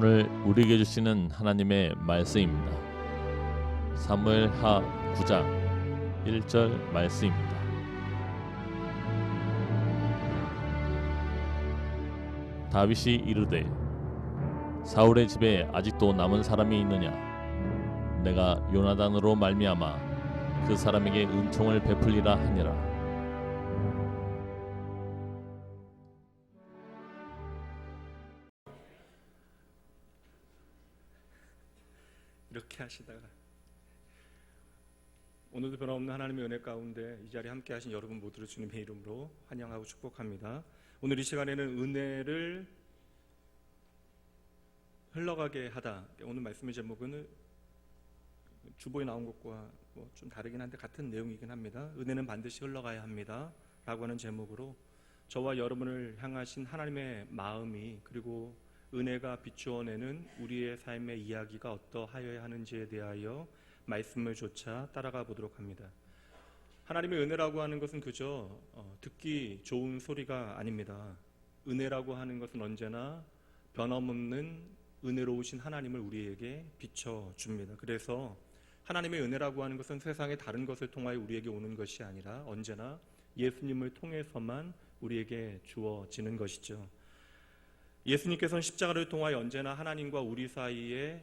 오늘 우리에게 주시는 하나님의 말씀입니다. 사무엘하 9장 1절 말씀입니다. 다윗이 이르되 사울의 집에 아직도 남은 사람이 있느냐? 내가 요나단으로 말미암아 그 사람에게 은총을 베풀리라 하니라. 이렇게 하시다가 오늘도 변함없는 하나님의 은혜 가운데 이 자리에 함께 하신 여러분 모두를 주님의 이름으로 환영하고 축복합니다. 오늘 이 시간에는 은혜를 흘러가게 하다. 오늘 말씀의 제목은 주보에 나온 것과 좀 다르긴 한데 같은 내용이긴 합니다. 은혜는 반드시 흘러가야 합니다 라고 하는 제목으로 저와 여러분을 향하신 하나님의 마음이, 그리고 은혜가 비추어내는 우리의 삶의 이야기가 어떠하여야 하는지에 대하여 말씀을 조차 따라가 보도록 합니다. 하나님의 은혜라고 하는 것은 그저 듣기 좋은 소리가 아닙니다. 은혜라고 하는 것은 언제나 변함없는 은혜로우신 하나님을 우리에게 비춰줍니다. 그래서 하나님의 은혜라고 하는 것은 세상의 다른 것을 통하여 우리에게 오는 것이 아니라 언제나 예수님을 통해서만 우리에게 주어지는 것이죠. 예수님께서는 십자가를 통하여 언제나 하나님과 우리 사이에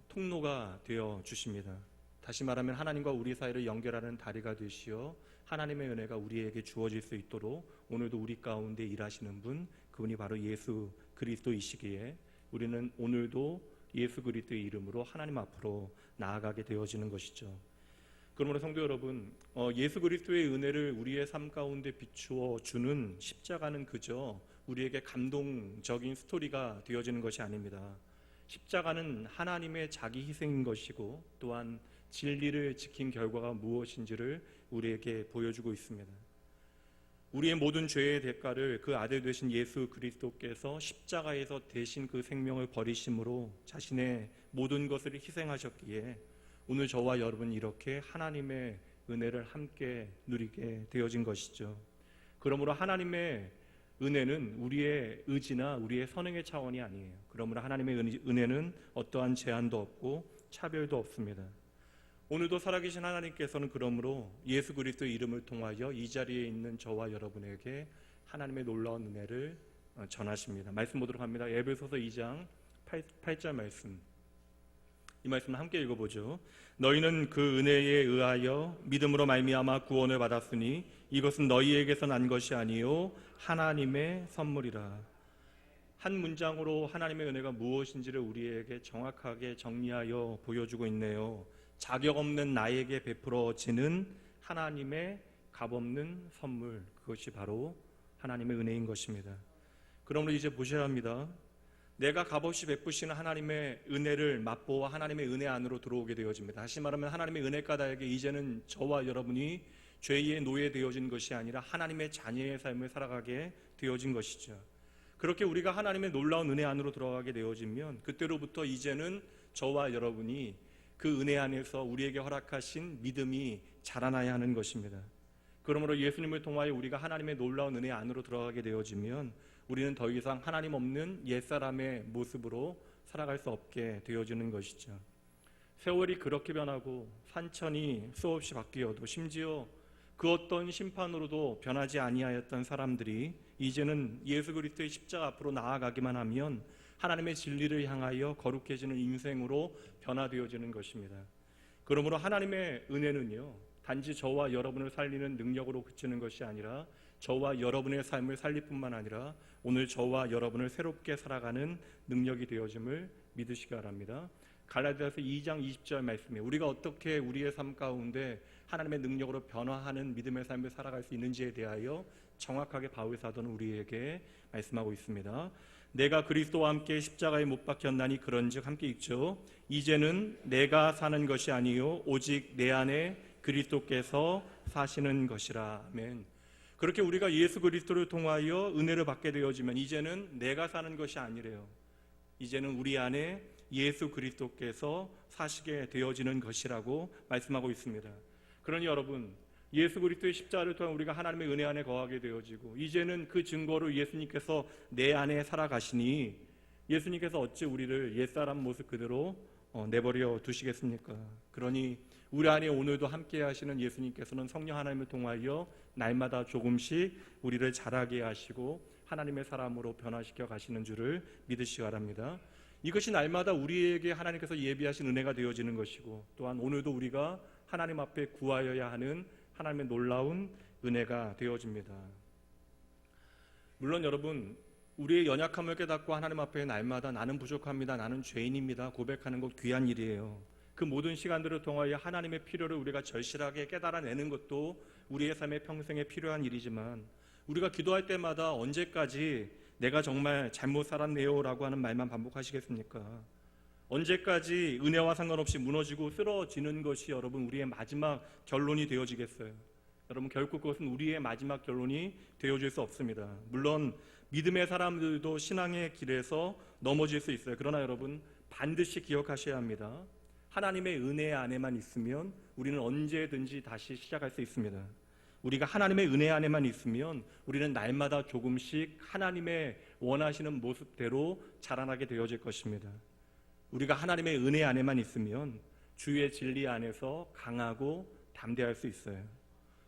통로가 되어 주십니다. 다시 말하면 하나님과 우리 사이를 연결하는 다리가 되시어 하나님의 은혜가 우리에게 주어질 수 있도록 오늘도 우리 가운데 일하시는 분, 그분이 바로 예수 그리스도이시기에 우리는 오늘도 예수 그리스도의 이름으로 하나님 앞으로 나아가게 되어지는 것이죠. 그러므로 성도 여러분, 예수 그리스도의 은혜를 우리의 삶 가운데 비추어 주는 십자가는 그저 우리에게 감동적인 스토리가 되어지는 것이 아닙니다. 십자가는 하나님의 자기 희생인 것이고 또한 진리를 지킨 결과가 무엇인지를 우리에게 보여주고 있습니다. 우리의 모든 죄의 대가를 그 아들 되신 예수 그리스도께서 십자가에서 대신 그 생명을 버리심으로 자신의 모든 것을 희생하셨기에 오늘 저와 여러분 이렇게 하나님의 은혜를 함께 누리게 되어진 것이죠. 그러므로 하나님의 은혜는 우리의 의지나 우리의 선행의 차원이 아니에요. 그러므로 하나님의 은혜는 어떠한 제한도 없고 차별도 없습니다. 오늘도 살아계신 하나님께서는 그러므로 예수 그리스도의 이름을 통하여 이 자리에 있는 저와 여러분에게 하나님의 놀라운 은혜를 전하십니다. 말씀 보도록 합니다. 에베소서 2장 8절 말씀, 이 말씀을 함께 읽어보죠. 너희는 그 은혜에 의하여 믿음으로 말미암아 구원을 받았으니 이것은 너희에게서 난 것이 아니요 하나님의 선물이라. 한 문장으로 하나님의 은혜가 무엇인지를 우리에게 정확하게 정리하여 보여주고 있네요. 자격 없는 나에게 베풀어지는 하나님의 값없는 선물, 그것이 바로 하나님의 은혜인 것입니다. 그러므로 이제 보셔야 합니다. 내가 값없이 베푸시는 하나님의 은혜를 맛보아 하나님의 은혜 안으로 들어오게 되어집니다. 다시 말하면 하나님의 은혜 까닭에 이제는 저와 여러분이 죄의 노예되어진 것이 아니라 하나님의 자녀의 삶을 살아가게 되어진 것이죠. 그렇게 우리가 하나님의 놀라운 은혜 안으로 들어가게 되어지면 그때로부터 이제는 저와 여러분이 그 은혜 안에서 우리에게 허락하신 믿음이 자라나야 하는 것입니다. 그러므로 예수님을 통하여 우리가 하나님의 놀라운 은혜 안으로 들어가게 되어지면 우리는 더 이상 하나님 없는 옛사람의 모습으로 살아갈 수 없게 되어지는 것이죠. 세월이 그렇게 변하고 산천이 수없이 바뀌어도 심지어 그 어떤 심판으로도 변하지 아니하였던 사람들이 이제는 예수 그리스도의 십자가 앞으로 나아가기만 하면 하나님의 진리를 향하여 거룩해지는 인생으로 변화되어지는 것입니다. 그러므로 하나님의 은혜는요, 단지 저와 여러분을 살리는 능력으로 그치는 것이 아니라 저와 여러분의 삶을 살릴 뿐만 아니라 오늘 저와 여러분을 새롭게 살아가는 능력이 되어짐을 믿으시기 바랍니다. 갈라디아서 2장 20절 말씀에 우리가 어떻게 우리의 삶 가운데 하나님의 능력으로 변화하는 믿음의 삶을 살아갈 수 있는지에 대하여 정확하게 바울 사도는 우리에게 말씀하고 있습니다. 내가 그리스도와 함께 십자가에 못 박혔나니 그런즉 함께 읽죠. 이제는 내가 사는 것이 아니요 오직 내 안에 그리스도께서 사시는 것이라. 아멘. 그렇게 우리가 예수 그리스도를 통하여 은혜를 받게 되어지면 이제는 내가 사는 것이 아니래요. 이제는 우리 안에 예수 그리스도께서 사시게 되어지는 것이라고 말씀하고 있습니다. 그러니 여러분, 예수 그리스도의 십자가를 통해 우리가 하나님의 은혜 안에 거하게 되어지고 이제는 그 증거로 예수님께서 내 안에 살아가시니 예수님께서 어찌 우리를 옛사람 모습 그대로 내버려 두시겠습니까? 그러니 우리 안에 오늘도 함께 하시는 예수님께서는 성령 하나님을 통하여 날마다 조금씩 우리를 자라게 하시고 하나님의 사람으로 변화시켜 가시는 줄을 믿으시기 바랍니다. 이것이 날마다 우리에게 하나님께서 예비하신 은혜가 되어지는 것이고, 또한 오늘도 우리가 하나님 앞에 구하여야 하는 하나님의 놀라운 은혜가 되어집니다. 물론 여러분, 우리의 연약함을 깨닫고 하나님 앞에 날마다 나는 부족합니다, 나는 죄인입니다 고백하는 것 귀한 일이에요. 그 모든 시간들을 통하여 하나님의 필요를 우리가 절실하게 깨달아내는 것도 우리의 삶의 평생에 필요한 일이지만, 우리가 기도할 때마다 언제까지 내가 정말 잘못 살았네요 라고 하는 말만 반복하시겠습니까? 언제까지 은혜와 상관없이 무너지고 쓰러지는 것이 여러분 우리의 마지막 결론이 되어지겠어요? 여러분, 결코 그것은 우리의 마지막 결론이 되어질 수 없습니다. 물론 믿음의 사람들도 신앙의 길에서 넘어질 수 있어요. 그러나 여러분, 반드시 기억하셔야 합니다. 하나님의 은혜 안에만 있으면 우리는 언제든지 다시 시작할 수 있습니다. 우리가 하나님의 은혜 안에만 있으면 우리는 날마다 조금씩 하나님의 원하시는 모습대로 자라나게 되어질 것입니다. 우리가 하나님의 은혜 안에만 있으면 주의 진리 안에서 강하고 담대할 수 있어요.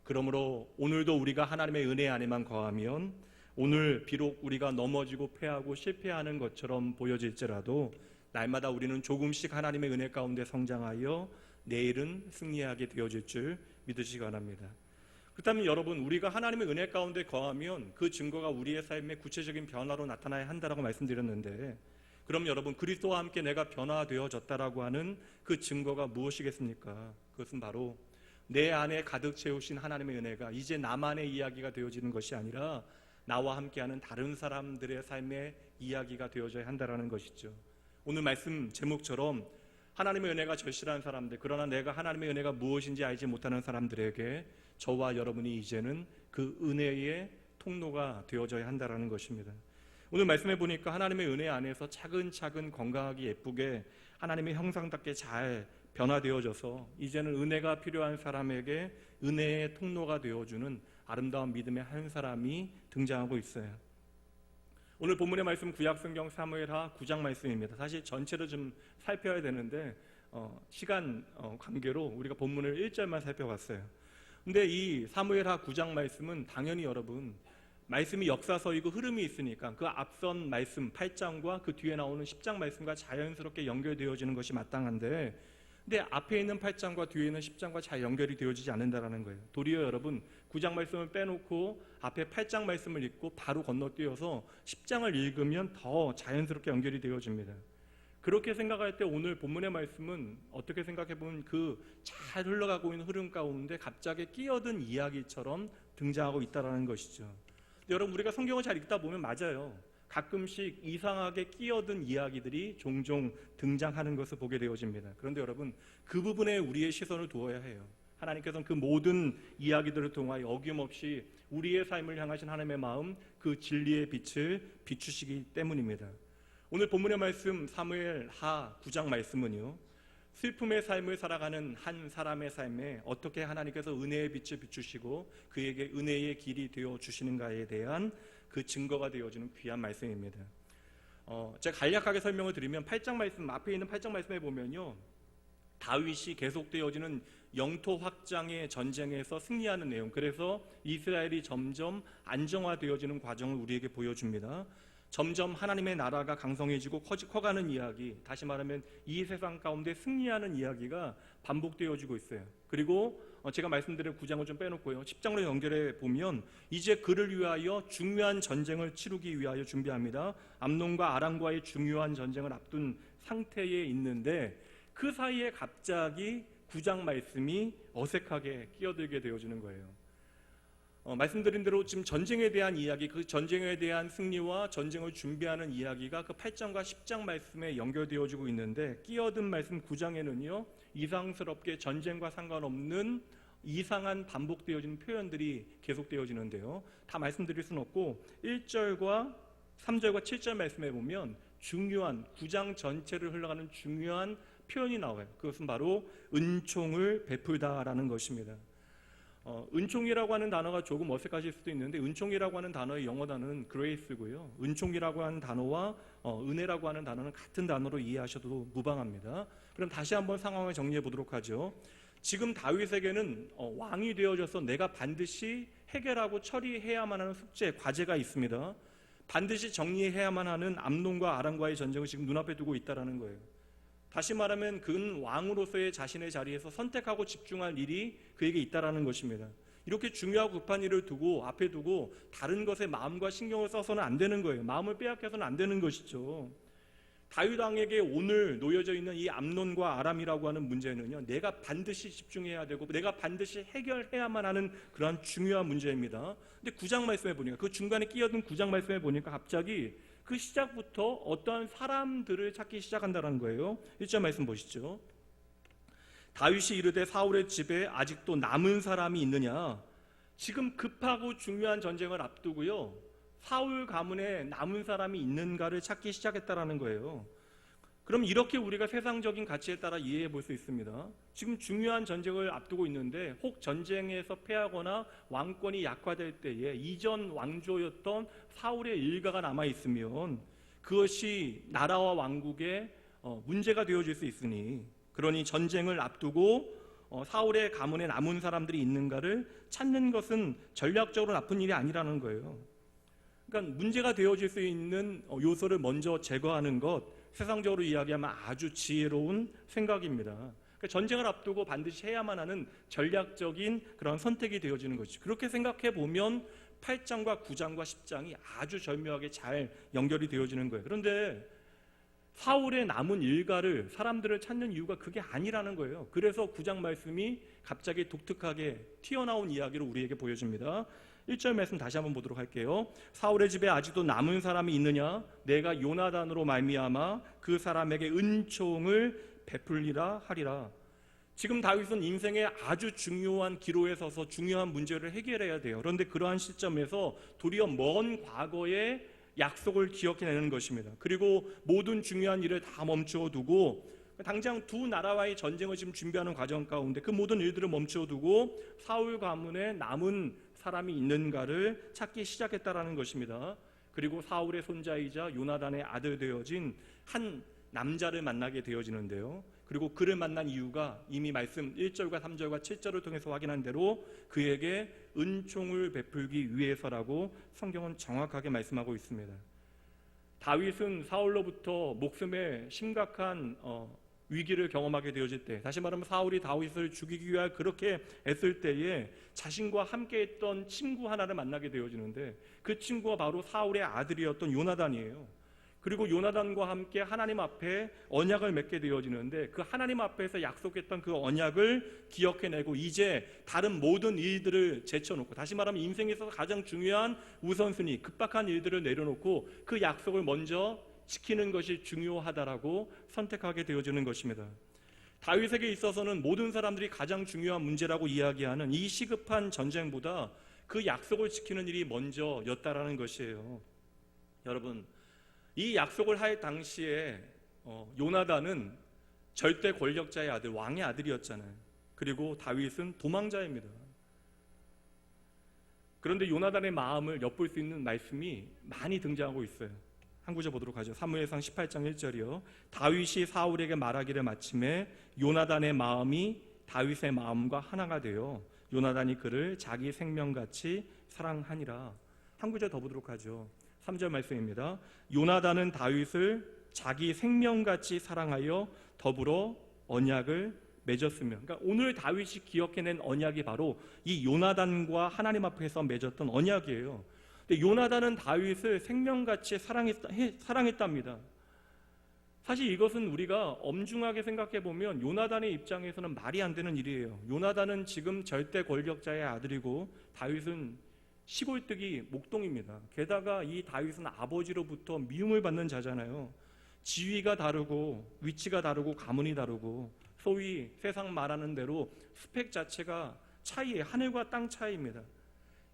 그러므로 오늘도 우리가 하나님의 은혜 안에만 거하면, 오늘 비록 우리가 넘어지고 패하고 실패하는 것처럼 보여질지라도 날마다 우리는 조금씩 하나님의 은혜 가운데 성장하여 내일은 승리하게 되어질 줄 믿으시기 바랍니다. 그렇다면 여러분, 우리가 하나님의 은혜 가운데 거하면 그 증거가 우리의 삶의 구체적인 변화로 나타나야 한다라고 말씀드렸는데, 그럼 여러분, 그리스도와 함께 내가 변화되어졌다라고 하는 그 증거가 무엇이겠습니까? 그것은 바로 내 안에 가득 채우신 하나님의 은혜가 이제 나만의 이야기가 되어지는 것이 아니라 나와 함께하는 다른 사람들의 삶의 이야기가 되어져야 한다라는 것이죠. 오늘 말씀 제목처럼 하나님의 은혜가 절실한 사람들, 그러나 내가 하나님의 은혜가 무엇인지 알지 못하는 사람들에게 저와 여러분이 이제는 그 은혜의 통로가 되어져야 한다라는 것입니다. 오늘 말씀해 보니까 하나님의 은혜 안에서 차근차근 건강하게 예쁘게 하나님의 형상답게 잘 변화되어져서 이제는 은혜가 필요한 사람에게 은혜의 통로가 되어주는 아름다운 믿음의 한 사람이 등장하고 있어요. 오늘 본문의 말씀 구약성경 사무엘하 9장 말씀입니다. 사실 전체를 좀 살펴야 되는데 시간 관계로 우리가 본문을 1절만 살펴봤어요. 근데 이 사무엘하 9장 말씀은 당연히 여러분, 말씀이 역사서이고 흐름이 있으니까 그 앞선 말씀 8장과 그 뒤에 나오는 10장 말씀과 자연스럽게 연결되어지는 것이 마땅한데, 근데 앞에 있는 8장과 뒤에 있는 10장과 잘 연결이 되어지지 않는다라는 거예요. 도리어 여러분, 9장 말씀을 빼놓고 앞에 8장 말씀을 읽고 바로 건너뛰어서 10장을 읽으면 더 자연스럽게 연결이 되어집니다. 그렇게 생각할 때 오늘 본문의 말씀은 어떻게 생각해보면 그 잘 흘러가고 있는 흐름 가운데 갑자기 끼어든 이야기처럼 등장하고 있다는 것이죠. 여러분, 우리가 성경을 잘 읽다 보면 맞아요, 가끔씩 이상하게 끼어든 이야기들이 종종 등장하는 것을 보게 되어집니다. 그런데 여러분, 그 부분에 우리의 시선을 두어야 해요. 하나님께서는 그 모든 이야기들을 통하여 어김없이 우리의 삶을 향하신 하나님의 마음, 그 진리의 빛을 비추시기 때문입니다. 오늘 본문의 말씀 사무엘하 9장 말씀은요, 슬픔의 삶을 살아가는 한 사람의 삶에 어떻게 하나님께서 은혜의 빛을 비추시고 그에게 은혜의 길이 되어 주시는가에 대한 그 증거가 되어주는 귀한 말씀입니다. 제가 간략하게 설명을 드리면 8장 말씀, 앞에 있는 8장 말씀에 보면요, 다윗이 계속되어지는 영토 확장의 전쟁에서 승리하는 내용, 그래서 이스라엘이 점점 안정화되어지는 과정을 우리에게 보여줍니다. 점점 하나님의 나라가 강성해지고 커가는 이야기, 다시 말하면 이 세상 가운데 승리하는 이야기가 반복되어지고 있어요. 그리고 제가 말씀드린 9장을 좀 빼놓고요, 10장으로 연결해 보면 이제 그를 위하여 중요한 전쟁을 치르기 위하여 준비합니다. 암논과 아람과의 중요한 전쟁을 앞둔 상태에 있는데, 그 사이에 갑자기 9장 말씀이 어색하게 끼어들게 되어지는 거예요. 말씀드린 대로 지금 전쟁에 대한 이야기, 그 전쟁에 대한 승리와 전쟁을 준비하는 이야기가 그 8장과 10장 말씀에 연결되어지고 있는데, 끼어든 말씀 9장에는요 이상스럽게 전쟁과 상관없는 이상한 반복되어지는 표현들이 계속되어지는데요, 다 말씀드릴 수는 없고 1절과 3절과 7절 말씀에 보면 중요한 9장 전체를 흘러가는 중요한 표현이 나와요. 그것은 바로 은총을 베풀다라는 것입니다. 은총이라고 하는 단어가 조금 어색하실 수도 있는데 은총이라고 하는 단어의 영어 단어는 grace고요. 은총이라고 하는 단어와 은혜라고 하는 단어는 같은 단어로 이해하셔도 무방합니다. 그럼 다시 한번 상황을 정리해 보도록 하죠. 지금 다윗에게는 왕이 되어져서 내가 반드시 해결하고 처리해야만 하는 숙제, 과제가 있습니다. 반드시 정리해야만 하는 암논과 아람과의 전쟁을 지금 눈앞에 두고 있다는 거예요. 다시 말하면 그는 왕으로서의 자신의 자리에서 선택하고 집중할 일이 그에게 있다는 것입니다. 이렇게 중요하고 급한 일을 앞에 두고 다른 것에 마음과 신경을 써서는 안 되는 거예요. 마음을 빼앗겨서는 안 되는 것이죠. 다윗 왕에게 오늘 놓여져 있는 이 암논과 아람이라고 하는 문제는요, 내가 반드시 집중해야 되고 내가 반드시 해결해야만 하는 그러한 중요한 문제입니다. 근데 9장 말씀해 보니까, 그 중간에 끼어든 9장 말씀해 보니까 갑자기 그 시작부터 어떠한 사람들을 찾기 시작한다는 거예요. 1절 말씀 보시죠. 다윗이 이르되 사울의 집에 아직도 남은 사람이 있느냐. 지금 급하고 중요한 전쟁을 앞두고요, 사울 가문에 남은 사람이 있는가를 찾기 시작했다라는 거예요. 그럼 이렇게 우리가 세상적인 가치에 따라 이해해 볼 수 있습니다. 지금 중요한 전쟁을 앞두고 있는데 혹 전쟁에서 패하거나 왕권이 약화될 때에 이전 왕조였던 사울의 일가가 남아 있으면 그것이 나라와 왕국에 문제가 되어질 수 있으니, 그러니 전쟁을 앞두고 사울의 가문에 남은 사람들이 있는가를 찾는 것은 전략적으로 나쁜 일이 아니라는 거예요. 그러니까 문제가 되어질 수 있는 요소를 먼저 제거하는 것, 세상적으로 이야기하면 아주 지혜로운 생각입니다. 그러니까 전쟁을 앞두고 반드시 해야만 하는 전략적인 그런 선택이 되어지는 것이죠. 그렇게 생각해 보면 8장과 9장과 10장이 아주 절묘하게 잘 연결이 되어지는 거예요. 그런데 사울의 남은 일가를, 사람들을 찾는 이유가 그게 아니라는 거예요. 그래서 9장 말씀이 갑자기 독특하게 튀어나온 이야기를 우리에게 보여줍니다. 1절 말씀 다시 한번 보도록 할게요. 사울의 집에 아직도 남은 사람이 있느냐. 내가 요나단으로 말미암아 그 사람에게 은총을 베풀리라 하리라. 지금 다윗은 인생의 아주 중요한 기로에 서서 중요한 문제를 해결해야 돼요. 그런데 그러한 시점에서 도리어 먼 과거의 약속을 기억해내는 것입니다. 그리고 모든 중요한 일을 다 멈추어 두고, 당장 두 나라와의 전쟁을 지금 준비하는 과정 가운데 그 모든 일들을 멈추어 두고 사울 가문에 남은 사람이 있는가를 찾기 시작했다라는 것입니다. 그리고 사울의 손자이자 요나단의 아들 되어진 한 남자를 만나게 되어지는데요. 그리고 그를 만난 이유가 이미 말씀 1절과 3절과 7절을 통해서 확인한 대로 그에게 은총을 베풀기 위해서라고 성경은 정확하게 말씀하고 있습니다. 다윗은 사울로부터 목숨에 심각한 위기를 경험하게 되어질 때, 다시 말하면 사울이 다윗을 죽이기 위해 그렇게 애쓸 때에 자신과 함께했던 친구 하나를 만나게 되어지는데, 그 친구가 바로 사울의 아들이었던 요나단이에요. 그리고 요나단과 함께 하나님 앞에 언약을 맺게 되어지는데, 그 하나님 앞에서 약속했던 그 언약을 기억해내고 이제 다른 모든 일들을 제쳐놓고, 다시 말하면 인생에서 가장 중요한 우선순위, 급박한 일들을 내려놓고 그 약속을 먼저 지키는 것이 중요하다라고 선택하게 되어지는 것입니다. 다윗에게 있어서는 모든 사람들이 가장 중요한 문제라고 이야기하는 이 시급한 전쟁보다 그 약속을 지키는 일이 먼저였다라는 것이에요. 여러분, 이 약속을 할 당시에 요나단은 절대 권력자의 아들, 왕의 아들이었잖아요. 그리고 다윗은 도망자입니다. 그런데 요나단의 마음을 엿볼 수 있는 말씀이 많이 등장하고 있어요. 한 구절 보도록 하죠. 사무엘상 18장 1절이요. 다윗이 사울에게 말하기를 마침에 요나단의 마음이 다윗의 마음과 하나가 되어 요나단이 그를 자기 생명같이 사랑하니라. 한 구절 더 보도록 하죠. 3절 말씀입니다. 요나단은 다윗을 자기 생명같이 사랑하여 더불어 언약을 맺었으며, 그러니까 오늘 다윗이 기억해낸 언약이 바로 이 요나단과 하나님 앞에서 맺었던 언약이에요. 근데 요나단은 다윗을 생명같이 사랑했답니다. 사실 이것은 우리가 엄중하게 생각해보면 요나단의 입장에서는 말이 안 되는 일이에요. 요나단은 지금 절대 권력자의 아들이고 다윗은 시골뜨기 목동입니다. 게다가 이 다윗은 아버지로부터 미움을 받는 자잖아요. 지위가 다르고 위치가 다르고 가문이 다르고 소위 세상 말하는 대로 스펙 자체가 차이예요. 하늘과 땅 차이입니다.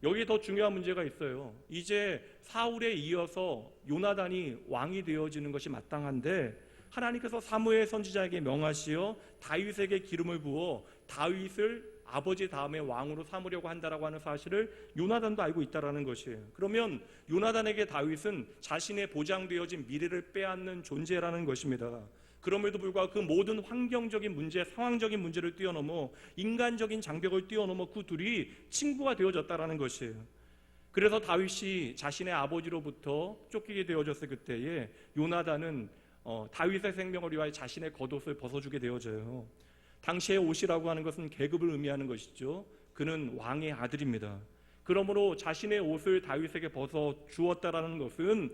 여기에 더 중요한 문제가 있어요. 이제 사울에 이어서 요나단이 왕이 되어지는 것이 마땅한데 하나님께서 사무엘 선지자에게 명하시어 다윗에게 기름을 부어 다윗을 아버지 다음에 왕으로 삼으려고 한다라고 하는 사실을 요나단도 알고 있다라는 것이에요. 그러면 요나단에게 다윗은 자신의 보장되어진 미래를 빼앗는 존재라는 것입니다. 그럼에도 불구하고 그 모든 환경적인 문제, 상황적인 문제를 뛰어넘어 인간적인 장벽을 뛰어넘어 그 둘이 친구가 되어졌다라는 것이에요. 그래서 다윗이 자신의 아버지로부터 쫓기게 되어졌을 그때에 요나단은 다윗의 생명을 위하여 자신의 겉옷을 벗어주게 되어져요. 당시의 옷이라고 하는 것은 계급을 의미하는 것이죠. 그는 왕의 아들입니다. 그러므로 자신의 옷을 다윗에게 벗어 주었다라는 것은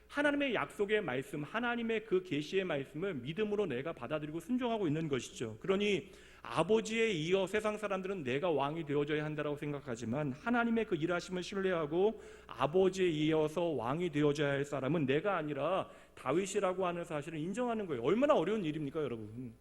하나님의 약속의 말씀, 하나님의 그 계시의 말씀을 믿음으로 내가 받아들이고 순종하고 있는 것이죠. 그러니 아버지에 이어 세상 사람들은 내가 왕이 되어져야 한다고 생각하지만 하나님의 그 일하심을 신뢰하고 아버지에 이어서 왕이 되어져야 할 사람은 내가 아니라 다윗이라고 하는 사실을 인정하는 거예요. 얼마나 어려운 일입니까, 여러분?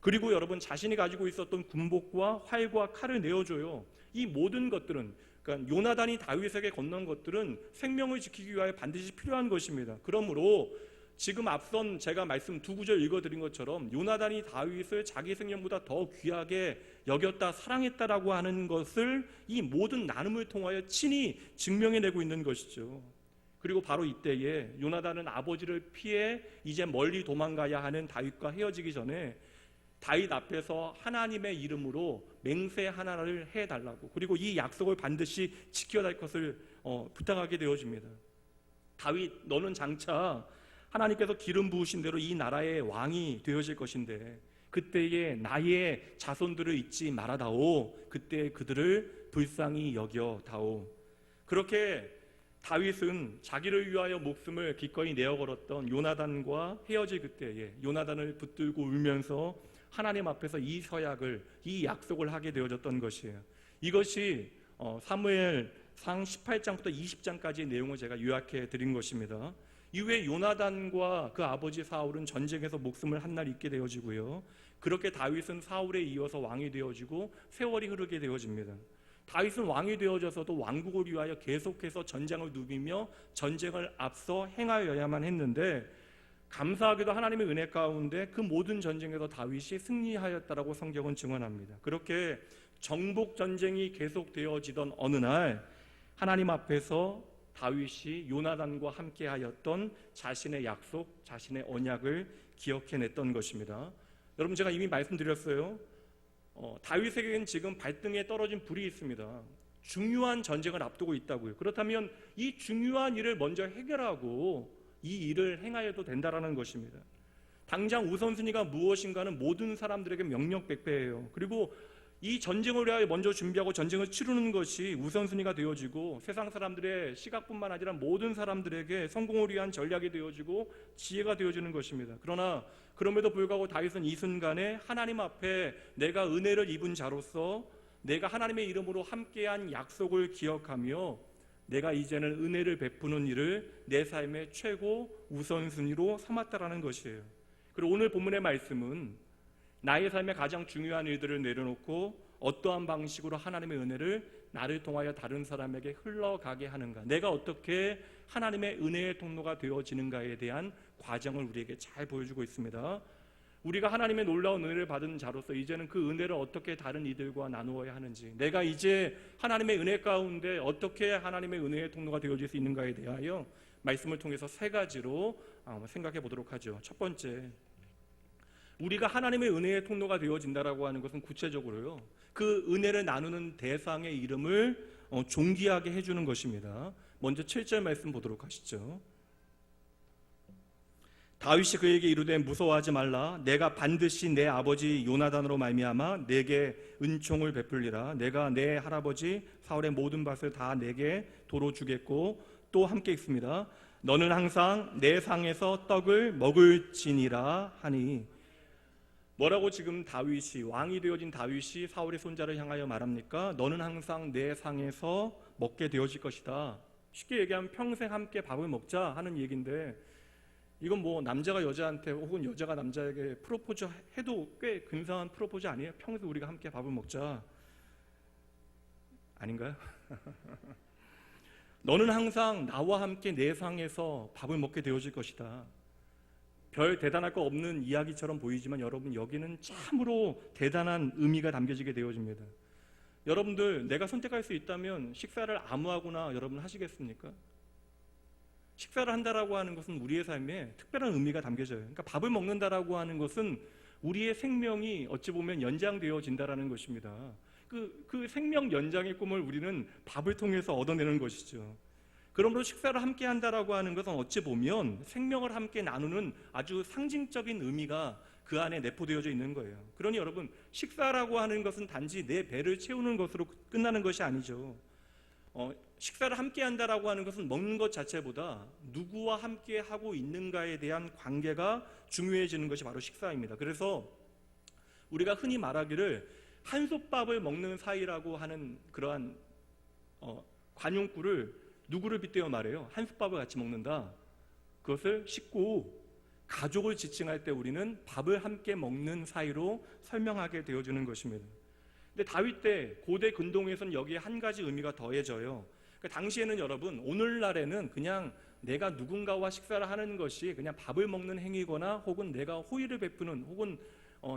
그리고 여러분, 자신이 가지고 있었던 군복과 활과 칼을 내어줘요. 이 모든 것들은, 그러니까 요나단이 다윗에게 건넌 것들은 생명을 지키기 위하여 반드시 필요한 것입니다. 그러므로 지금 앞선 제가 말씀 두 구절 읽어드린 것처럼 요나단이 다윗을 자기 생명보다 더 귀하게 여겼다, 사랑했다라고 하는 것을 이 모든 나눔을 통하여 친히 증명해내고 있는 것이죠. 그리고 바로 이때에 요나단은 아버지를 피해 이제 멀리 도망가야 하는 다윗과 헤어지기 전에 다윗 앞에서 하나님의 이름으로 맹세 하나를 해달라고, 그리고 이 약속을 반드시 지켜야 할 것을 부탁하게 되어집니다. 다윗, 너는 장차 하나님께서 기름 부으신 대로 이 나라의 왕이 되어질 것인데 그때에 나의 자손들을 잊지 말아다오. 그때 그들을 불쌍히 여겨다오. 그렇게 다윗은 자기를 위하여 목숨을 기꺼이 내어걸었던 요나단과 헤어질 그때에 요나단을 붙들고 울면서 하나님 앞에서 이 서약을, 이 약속을 하게 되어졌던 것이에요. 이것이 사무엘상 18장부터 20장까지의 내용을 제가 요약해 드린 것입니다. 이후에 요나단과 그 아버지 사울은 전쟁에서 목숨을 한날 잃게 되어지고요. 그렇게 다윗은 사울에 이어서 왕이 되어지고 세월이 흐르게 되어집니다. 다윗은 왕이 되어져서도 왕국을 위하여 계속해서 전장을 누비며 전쟁을 앞서 행하여야만 했는데 감사하게도 하나님의 은혜 가운데 그 모든 전쟁에서 다윗이 승리하였다라고 성경은 증언합니다. 그렇게 정복 전쟁이 계속되어지던 어느 날 하나님 앞에서 다윗이 요나단과 함께하였던 자신의 약속, 자신의 언약을 기억해냈던 것입니다. 여러분, 제가 이미 말씀드렸어요. 다윗에게는 지금 발등에 떨어진 불이 있습니다. 중요한 전쟁을 앞두고 있다고요. 그렇다면 이 중요한 일을 먼저 해결하고 이 일을 행하여도 된다라는 것입니다. 당장 우선순위가 무엇인가는 모든 사람들에게 명명백배예요. 그리고 이 전쟁을 위하여 먼저 준비하고 전쟁을 치르는 것이 우선순위가 되어지고 세상 사람들의 시각뿐만 아니라 모든 사람들에게 성공을 위한 전략이 되어지고 지혜가 되어지는 것입니다. 그러나 그럼에도 불구하고 다윗은 이 순간에 하나님 앞에 내가 은혜를 입은 자로서 내가 하나님의 이름으로 함께한 약속을 기억하며 내가 이제는 은혜를 베푸는 일을 내 삶의 최고 우선순위로 삼았다라는 것이에요. 그리고 오늘 본문의 말씀은 나의 삶의 가장 중요한 일들을 내려놓고 어떠한 방식으로 하나님의 은혜를 나를 통하여 다른 사람에게 흘러가게 하는가, 내가 어떻게 하나님의 은혜의 통로가 되어지는가에 대한 과정을 우리에게 잘 보여주고 있습니다. 우리가 하나님의 놀라운 은혜를 받은 자로서 이제는 그 은혜를 어떻게 다른 이들과 나누어야 하는지, 내가 이제 하나님의 은혜 가운데 어떻게 하나님의 은혜의 통로가 되어질 수 있는가에 대하여 말씀을 통해서 세 가지로 생각해 보도록 하죠. 첫 번째, 우리가 하나님의 은혜의 통로가 되어진다라고 하는 것은 구체적으로요, 그 은혜를 나누는 대상의 이름을 존귀하게 해주는 것입니다. 먼저 7절 말씀 보도록 하시죠. 다윗이 그에게 이르되 무서워하지 말라. 내가 반드시 내 아버지 요나단으로 말미암아 내게 은총을 베풀리라. 내가 내 할아버지 사울의 모든 밭을 다 내게 도로 주겠고, 또 함께 있습니다. 너는 항상 내 상에서 떡을 먹을지니라 하니. 뭐라고 지금 다윗이, 왕이 되어진 다윗이 사울의 손자를 향하여 말합니까? 너는 항상 내 상에서 먹게 되어질 것이다. 쉽게 얘기하면 평생 함께 밥을 먹자 하는 얘기인데, 이건 뭐 남자가 여자한테 혹은 여자가 남자에게 프로포즈 해도 꽤 근사한 프로포즈 아니에요? 평생 우리가 함께 밥을 먹자, 아닌가요? 너는 항상 나와 함께 내 상에서 밥을 먹게 되어질 것이다. 별 대단할 거 없는 이야기처럼 보이지만 여러분, 여기는 참으로 대단한 의미가 담겨지게 되어집니다. 여러분들 내가 선택할 수 있다면 식사를 아무하고나 여러분 하시겠습니까? 식사를 한다라고 하는 것은 우리의 삶에 특별한 의미가 담겨져요. 그러니까 밥을 먹는다라고 하는 것은 우리의 생명이 어찌 보면 연장되어진다라는 것입니다. 그 생명 연장의 꿈을 우리는 밥을 통해서 얻어내는 것이죠. 그러므로 식사를 함께 한다라고 하는 것은 어찌 보면 생명을 함께 나누는 아주 상징적인 의미가 그 안에 내포되어져 있는 거예요. 그러니 여러분, 식사라고 하는 것은 단지 내 배를 채우는 것으로 끝나는 것이 아니죠. 식사를 함께 한다라고 하는 것은 먹는 것 자체보다 누구와 함께 하고 있는가에 대한 관계가 중요해지는 것이 바로 식사입니다. 그래서 우리가 흔히 말하기를 한솥밥을 먹는 사이라고 하는 그러한 관용구를 누구를 빗대어 말해요? 한솥밥을 같이 먹는다. 그것을 식구, 가족을 지칭할 때 우리는 밥을 함께 먹는 사이로 설명하게 되어주는 것입니다. 근데 다윗 때 고대 근동에서는 여기에 한 가지 의미가 더해져요. 그러니까 당시에는 여러분, 오늘날에는 그냥 내가 누군가와 식사를 하는 것이 그냥 밥을 먹는 행위거나 혹은 내가 호의를 베푸는 혹은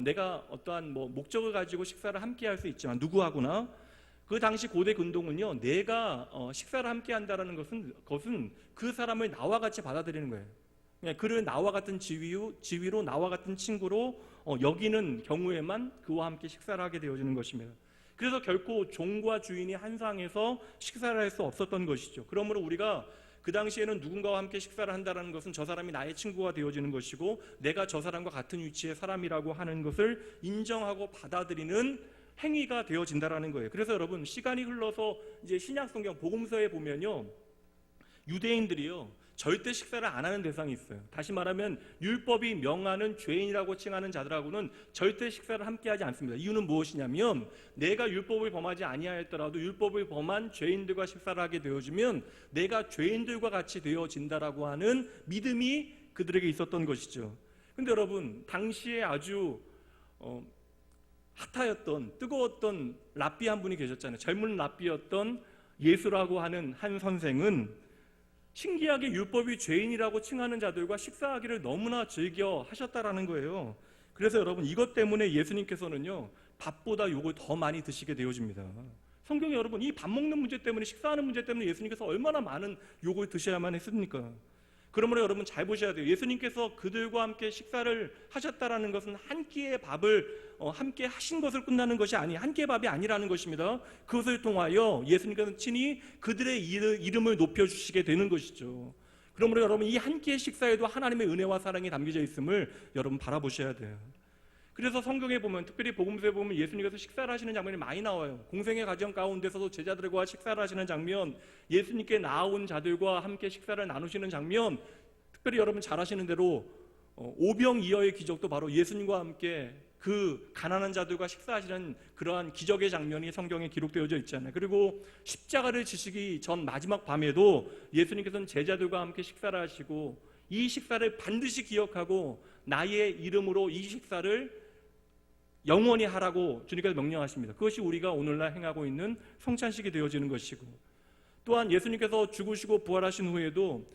내가 어떠한 목적을 가지고 식사를 함께 할 수 있지만 누구하고나 그 당시 고대 근동은요, 내가 식사를 함께 한다라는 것은 그 사람을 나와 같이 받아들이는 거예요. 그를 나와 같은 지위로 나와 같은 친구로 여기는 경우에만 그와 함께 식사를 하게 되어지는 것입니다. 그래서 결코 종과 주인이 한 상에서 식사를 할 수 없었던 것이죠. 그러므로 우리가 그 당시에는 누군가와 함께 식사를 한다는 것은 저 사람이 나의 친구가 되어지는 것이고 내가 저 사람과 같은 위치의 사람이라고 하는 것을 인정하고 받아들이는 행위가 되어진다라는 거예요. 그래서 여러분, 시간이 흘러서 이제 신약 성경 복음서에 보면요, 유대인들이요 절대 식사를 안 하는 대상이 있어요. 다시 말하면 율법이 명하는 죄인이라고 칭하는 자들하고는 절대 식사를 함께하지 않습니다. 이유는 무엇이냐면 내가 율법을 범하지 아니하였더라도 율법을 범한 죄인들과 식사를 하게 되어지면 내가 죄인들과 같이 되어진다라고 하는 믿음이 그들에게 있었던 것이죠. 그런데 여러분, 당시에 아주 핫하였던 뜨거웠던 랍비 한 분이 계셨잖아요. 젊은 랍비였던 예수라고 하는 한 선생은 신기하게 율법이 죄인이라고 칭하는 자들과 식사하기를 너무나 즐겨 하셨다라는 거예요. 그래서 여러분, 이것 때문에 예수님께서는요 밥보다 욕을 더 많이 드시게 되어집니다. 성경에 여러분, 이 밥 먹는 문제 때문에, 식사하는 문제 때문에 예수님께서 얼마나 많은 욕을 드셔야만 했습니까? 그러므로 여러분 잘 보셔야 돼요. 예수님께서 그들과 함께 식사를 하셨다라는 것은 한 끼의 밥을 함께 하신 것을 끝나는 것이 한 끼의 밥이 아니라는 것입니다. 그것을 통하여 예수님께서는 친히 그들의 이름을 높여주시게 되는 것이죠. 그러므로 여러분, 이 한 끼의 식사에도 하나님의 은혜와 사랑이 담겨져 있음을 여러분 바라보셔야 돼요. 그래서 성경에 보면, 특별히 복음서에 보면 예수님께서 식사를 하시는 장면이 많이 나와요. 공생의 가정 가운데서도 제자들과 식사를 하시는 장면, 예수님께 나아온 자들과 함께 식사를 나누시는 장면, 특별히 여러분 잘 아시는 대로 오병이어의 기적도 바로 예수님과 함께 그 가난한 자들과 식사하시는 그러한 기적의 장면이 성경에 기록되어져 있잖아요. 그리고 십자가를 지시기 전 마지막 밤에도 예수님께서는 제자들과 함께 식사를 하시고 이 식사를 반드시 기억하고 나의 이름으로 이 식사를 영원히 하라고 주님께서 명령하십니다. 그것이 우리가 오늘날 행하고 있는 성찬식이 되어지는 것이고, 또한 예수님께서 죽으시고 부활하신 후에도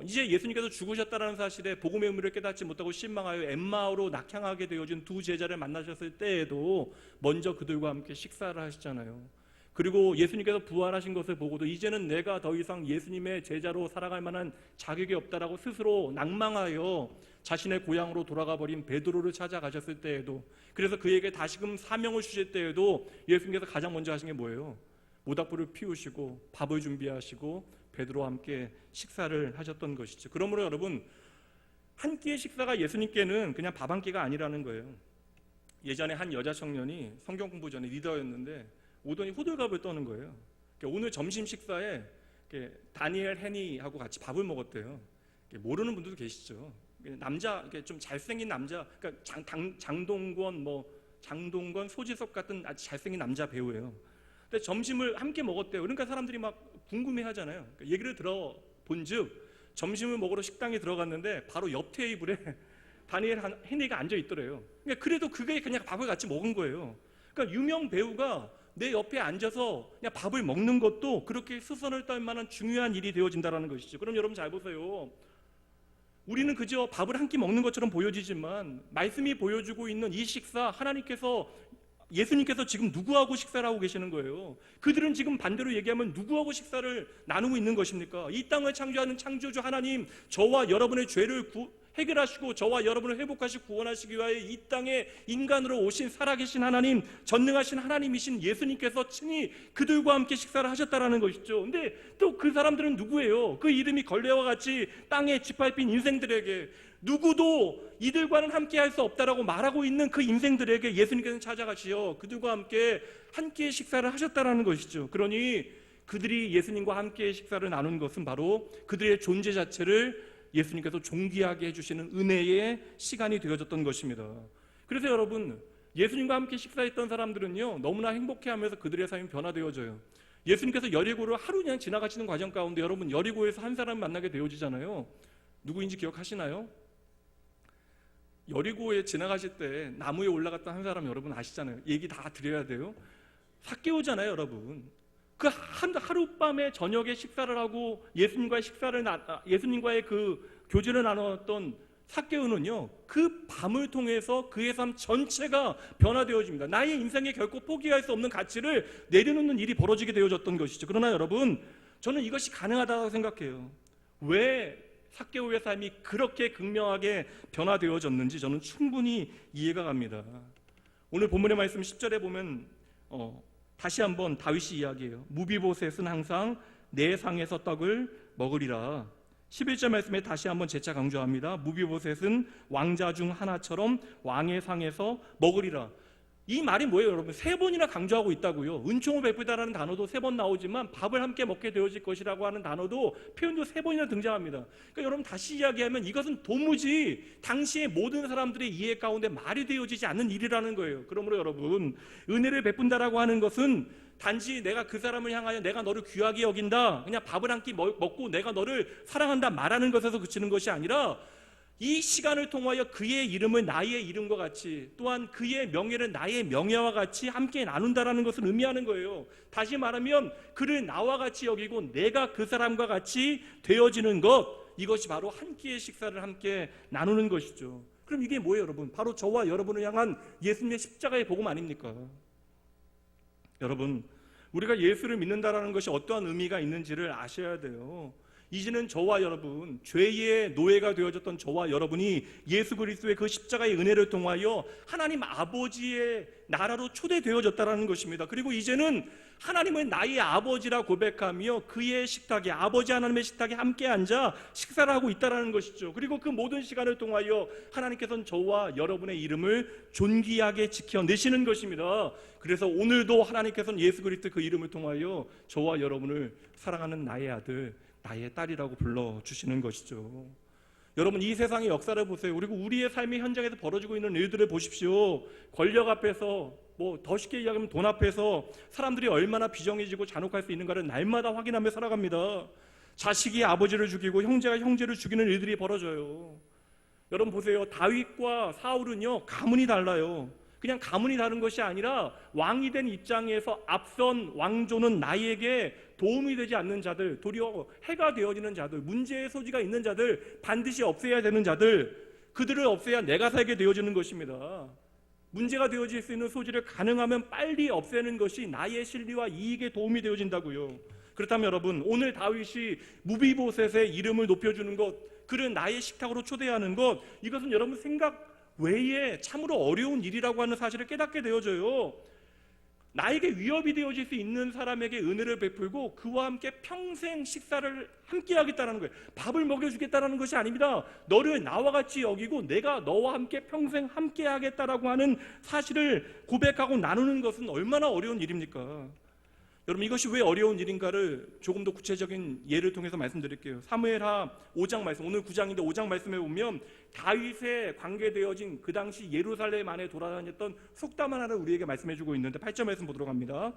이제 예수님께서 죽으셨다는 사실에 복음의 의미를 깨닫지 못하고 실망하여 엠마오로 낙향하게 되어진 두 제자를 만나셨을 때에도 먼저 그들과 함께 식사를 하시잖아요. 그리고 예수님께서 부활하신 것을 보고도 이제는 내가 더 이상 예수님의 제자로 살아갈 만한 자격이 없다라고 스스로 낭망하여 자신의 고향으로 돌아가 버린 베드로를 찾아가셨을 때에도, 그래서 그에게 다시금 사명을 주실 때에도 예수님께서 가장 먼저 하신 게 뭐예요? 모닥불을 피우시고 밥을 준비하시고 베드로와 함께 식사를 하셨던 것이죠. 그러므로 여러분, 한 끼의 식사가 예수님께는 그냥 밥 한 끼가 아니라는 거예요. 예전에 한 여자 청년이 성경 공부 전에 리더였는데 오더니 호들갑을 떠는 거예요. 오늘 점심 식사에 다니엘 해니하고 같이 밥을 먹었대요. 모르는 분들도 계시죠. 남자, 좀 잘생긴 남자, 그러니까 장동건, 소지섭 같은 아주 잘생긴 남자 배우예요. 근데 점심을 함께 먹었대요. 그러니까 사람들이 막 궁금해하잖아요. 그러니까 얘기를 들어본즉 점심을 먹으러 식당에 들어갔는데 바로 옆 테이블에 다니엘 해니가 앉아 있더래요. 그러니까 그래도 그게 그냥 밥을 같이 먹은 거예요. 그러니까 유명 배우가 내 옆에 앉아서 그냥 밥을 먹는 것도 그렇게 수선을 떨 만한 중요한 일이 되어진다는 것이죠. 그럼 여러분 잘 보세요. 우리는 그저 밥을 한 끼 먹는 것처럼 보여지지만 말씀이 보여주고 있는 이 식사, 하나님께서 예수님께서 지금 누구하고 식사를 하고 계시는 거예요? 그들은 지금 반대로 얘기하면 누구하고 식사를 나누고 있는 것입니까? 이 땅을 창조하는 창조주 하나님, 저와 여러분의 죄를 해결하시고 저와 여러분을 회복하시고 구원하시기 위하여 이 땅에 인간으로 오신 살아계신 하나님, 전능하신 하나님이신 예수님께서 친히 그들과 함께 식사를 하셨다라는 것이죠. 근데 또 그 사람들은 누구예요? 그 이름이 걸레와 같이 땅에 짓밟힌 인생들에게, 누구도 이들과는 함께 할 수 없다라고 말하고 있는 그 인생들에게 예수님께서는 찾아가시어 그들과 함께 식사를 하셨다라는 것이죠. 그러니 그들이 예수님과 함께 식사를 나눈 것은 바로 그들의 존재 자체를 예수님께서 존귀하게 해주시는 은혜의 시간이 되어졌던 것입니다. 그래서 여러분, 예수님과 함께 식사했던 사람들은요, 너무나 행복해하면서 그들의 삶이 변화되어져요. 예수님께서 여리고를 하루 그냥 지나가시는 과정 가운데 여러분, 여리고에서 한 사람 만나게 되어지잖아요. 누구인지 기억하시나요? 여리고에 지나가실 때 나무에 올라갔던 한 사람 여러분 아시잖아요. 얘기 다 드려야 돼요. 삭개오잖아요, 여러분. 그 하룻밤에 저녁에 식사를 하고 예수님과의 그 교제를 나눴던 삭개오는요, 그 밤을 통해서 그의 삶 전체가 변화되어집니다. 나의 인생에 결코 포기할 수 없는 가치를 내려놓는 일이 벌어지게 되어졌던 것이죠. 그러나 여러분, 저는 이것이 가능하다고 생각해요. 왜 삭개오의 삶이 그렇게 극명하게 변화되어졌는지 저는 충분히 이해가 갑니다. 오늘 본문의 말씀 10절에 보면 다시 한번 다윗이 이야기해요. 무비보셋은 항상 내 상에서 떡을 먹으리라. 11절 말씀에 다시 한번 재차 강조합니다. 무비보셋은 왕자 중 하나처럼 왕의 상에서 먹으리라. 이 말이 뭐예요, 여러분? 3번이나 강조하고 있다고요. 은총을 베풀다라는 단어도 3번 나오지만 밥을 함께 먹게 되어질 것이라고 하는 단어도 표현도 3번이나 등장합니다. 그러니까 여러분, 다시 이야기하면 이것은 도무지 당시의 모든 사람들의 이해 가운데 말이 되어지지 않는 일이라는 거예요. 그러므로 여러분, 은혜를 베푼다라고 하는 것은 단지 내가 그 사람을 향하여 내가 너를 귀하게 여긴다, 그냥 밥을 한 끼 먹고 내가 너를 사랑한다 말하는 것에서 그치는 것이 아니라 이 시간을 통하여 그의 이름을 나의 이름과 같이, 또한 그의 명예를 나의 명예와 같이 함께 나눈다라는 것을 의미하는 거예요. 다시 말하면 그를 나와 같이 여기고 내가 그 사람과 같이 되어지는 것, 이것이 바로 한 끼의 식사를 함께 나누는 것이죠. 그럼 이게 뭐예요, 여러분? 바로 저와 여러분을 향한 예수님의 십자가의 복음 아닙니까? 여러분, 우리가 예수를 믿는다라는 것이 어떠한 의미가 있는지를 아셔야 돼요. 이제는 저와 여러분, 죄의 노예가 되어졌던 저와 여러분이 예수 그리스도의 그 십자가의 은혜를 통하여 하나님 아버지의 나라로 초대되어졌다는 것입니다. 그리고 이제는 하나님을 나의 아버지라 고백하며 그의 식탁에, 아버지 하나님의 식탁에 함께 앉아 식사를 하고 있다는 것이죠. 그리고 그 모든 시간을 통하여 하나님께서는 저와 여러분의 이름을 존귀하게 지켜내시는 것입니다. 그래서 오늘도 하나님께서는 예수 그리스도 그 이름을 통하여 저와 여러분을 사랑하는 나의 아들, 나의 딸이라고 불러주시는 것이죠. 여러분, 이 세상의 역사를 보세요. 그리고 우리의 삶의 현장에서 벌어지고 있는 일들을 보십시오. 권력 앞에서, 더 쉽게 이야기하면 돈 앞에서 사람들이 얼마나 비정해지고 잔혹할 수 있는가를 날마다 확인하며 살아갑니다. 자식이 아버지를 죽이고 형제가 형제를 죽이는 일들이 벌어져요. 여러분 보세요. 다윗과 사울은요, 가문이 달라요. 그냥 가문이 다른 것이 아니라 왕이 된 입장에서 앞선 왕조는 나에게 도움이 되지 않는 자들, 도리어 해가 되어지는 자들, 문제의 소지가 있는 자들, 반드시 없애야 되는 자들, 그들을 없애야 내가 살게 되어지는 것입니다. 문제가 되어질 수 있는 소지를 가능하면 빨리 없애는 것이 나의 실리와 이익에 도움이 되어진다고요. 그렇다면 여러분, 오늘 다윗이 무비보셋의 이름을 높여주는 것, 그를 나의 식탁으로 초대하는 것, 이것은 여러분 생각 외에 참으로 어려운 일이라고 하는 사실을 깨닫게 되어져요. 나에게 위협이 되어질 수 있는 사람에게 은혜를 베풀고 그와 함께 평생 식사를 함께 하겠다는 거예요. 밥을 먹여주겠다는 것이 아닙니다. 너를 나와 같이 여기고 내가 너와 함께 평생 함께 하겠다라고 하는 사실을 고백하고 나누는 것은 얼마나 어려운 일입니까? 여러분, 이것이 왜 어려운 일인가를 조금 더 구체적인 예를 통해서 말씀드릴게요. 사무엘하 5장 말씀, 오늘 9장인데 5장 말씀에 보면 다윗에 관계되어진 그 당시 예루살렘 안에 돌아다녔던 속담 하나를 우리에게 말씀해주고 있는데 8절 말씀 보도록 합니다.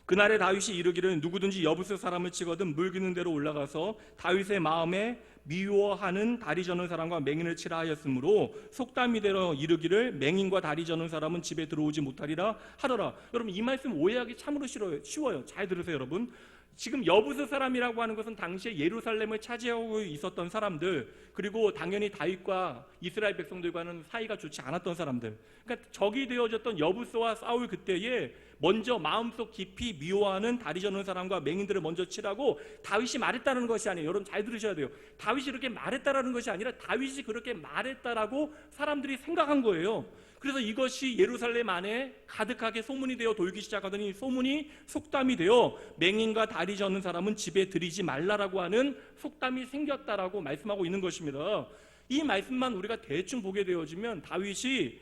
그날에 다윗이 이르기를 누구든지 여부스 사람을 치거든 물기는 대로 올라가서 다윗의 마음에 미워하는 다리 저는 사람과 맹인을 치라 하였으므로 속담이대로 이르기를 맹인과 다리 저는 사람은 집에 들어오지 못하리라 하더라. 여러분, 이 말씀 오해하기 참으로 쉬워요. 잘 들으세요, 여러분. 지금 여부스 사람이라고 하는 것은 당시에 예루살렘을 차지하고 있었던 사람들, 그리고 당연히 다윗과 이스라엘 백성들과는 사이가 좋지 않았던 사람들, 그러니까 적이 되어졌던 여부스와 사울 그때에 먼저 마음속 깊이 미워하는 다리 저는 사람과 맹인들을 먼저 치라고 다윗이 말했다는 것이 아니에요. 여러분 잘 들으셔야 돼요. 다윗이 그렇게 말했다라는 것이 아니라 다윗이 그렇게 말했다라고 사람들이 생각한 거예요. 그래서 이것이 예루살렘 안에 가득하게 소문이 되어 돌기 시작하더니 소문이 속담이 되어 맹인과 다리 저는 사람은 집에 들이지 말라라고 하는 속담이 생겼다라고 말씀하고 있는 것입니다. 이 말씀만 우리가 대충 보게 되어지면 다윗이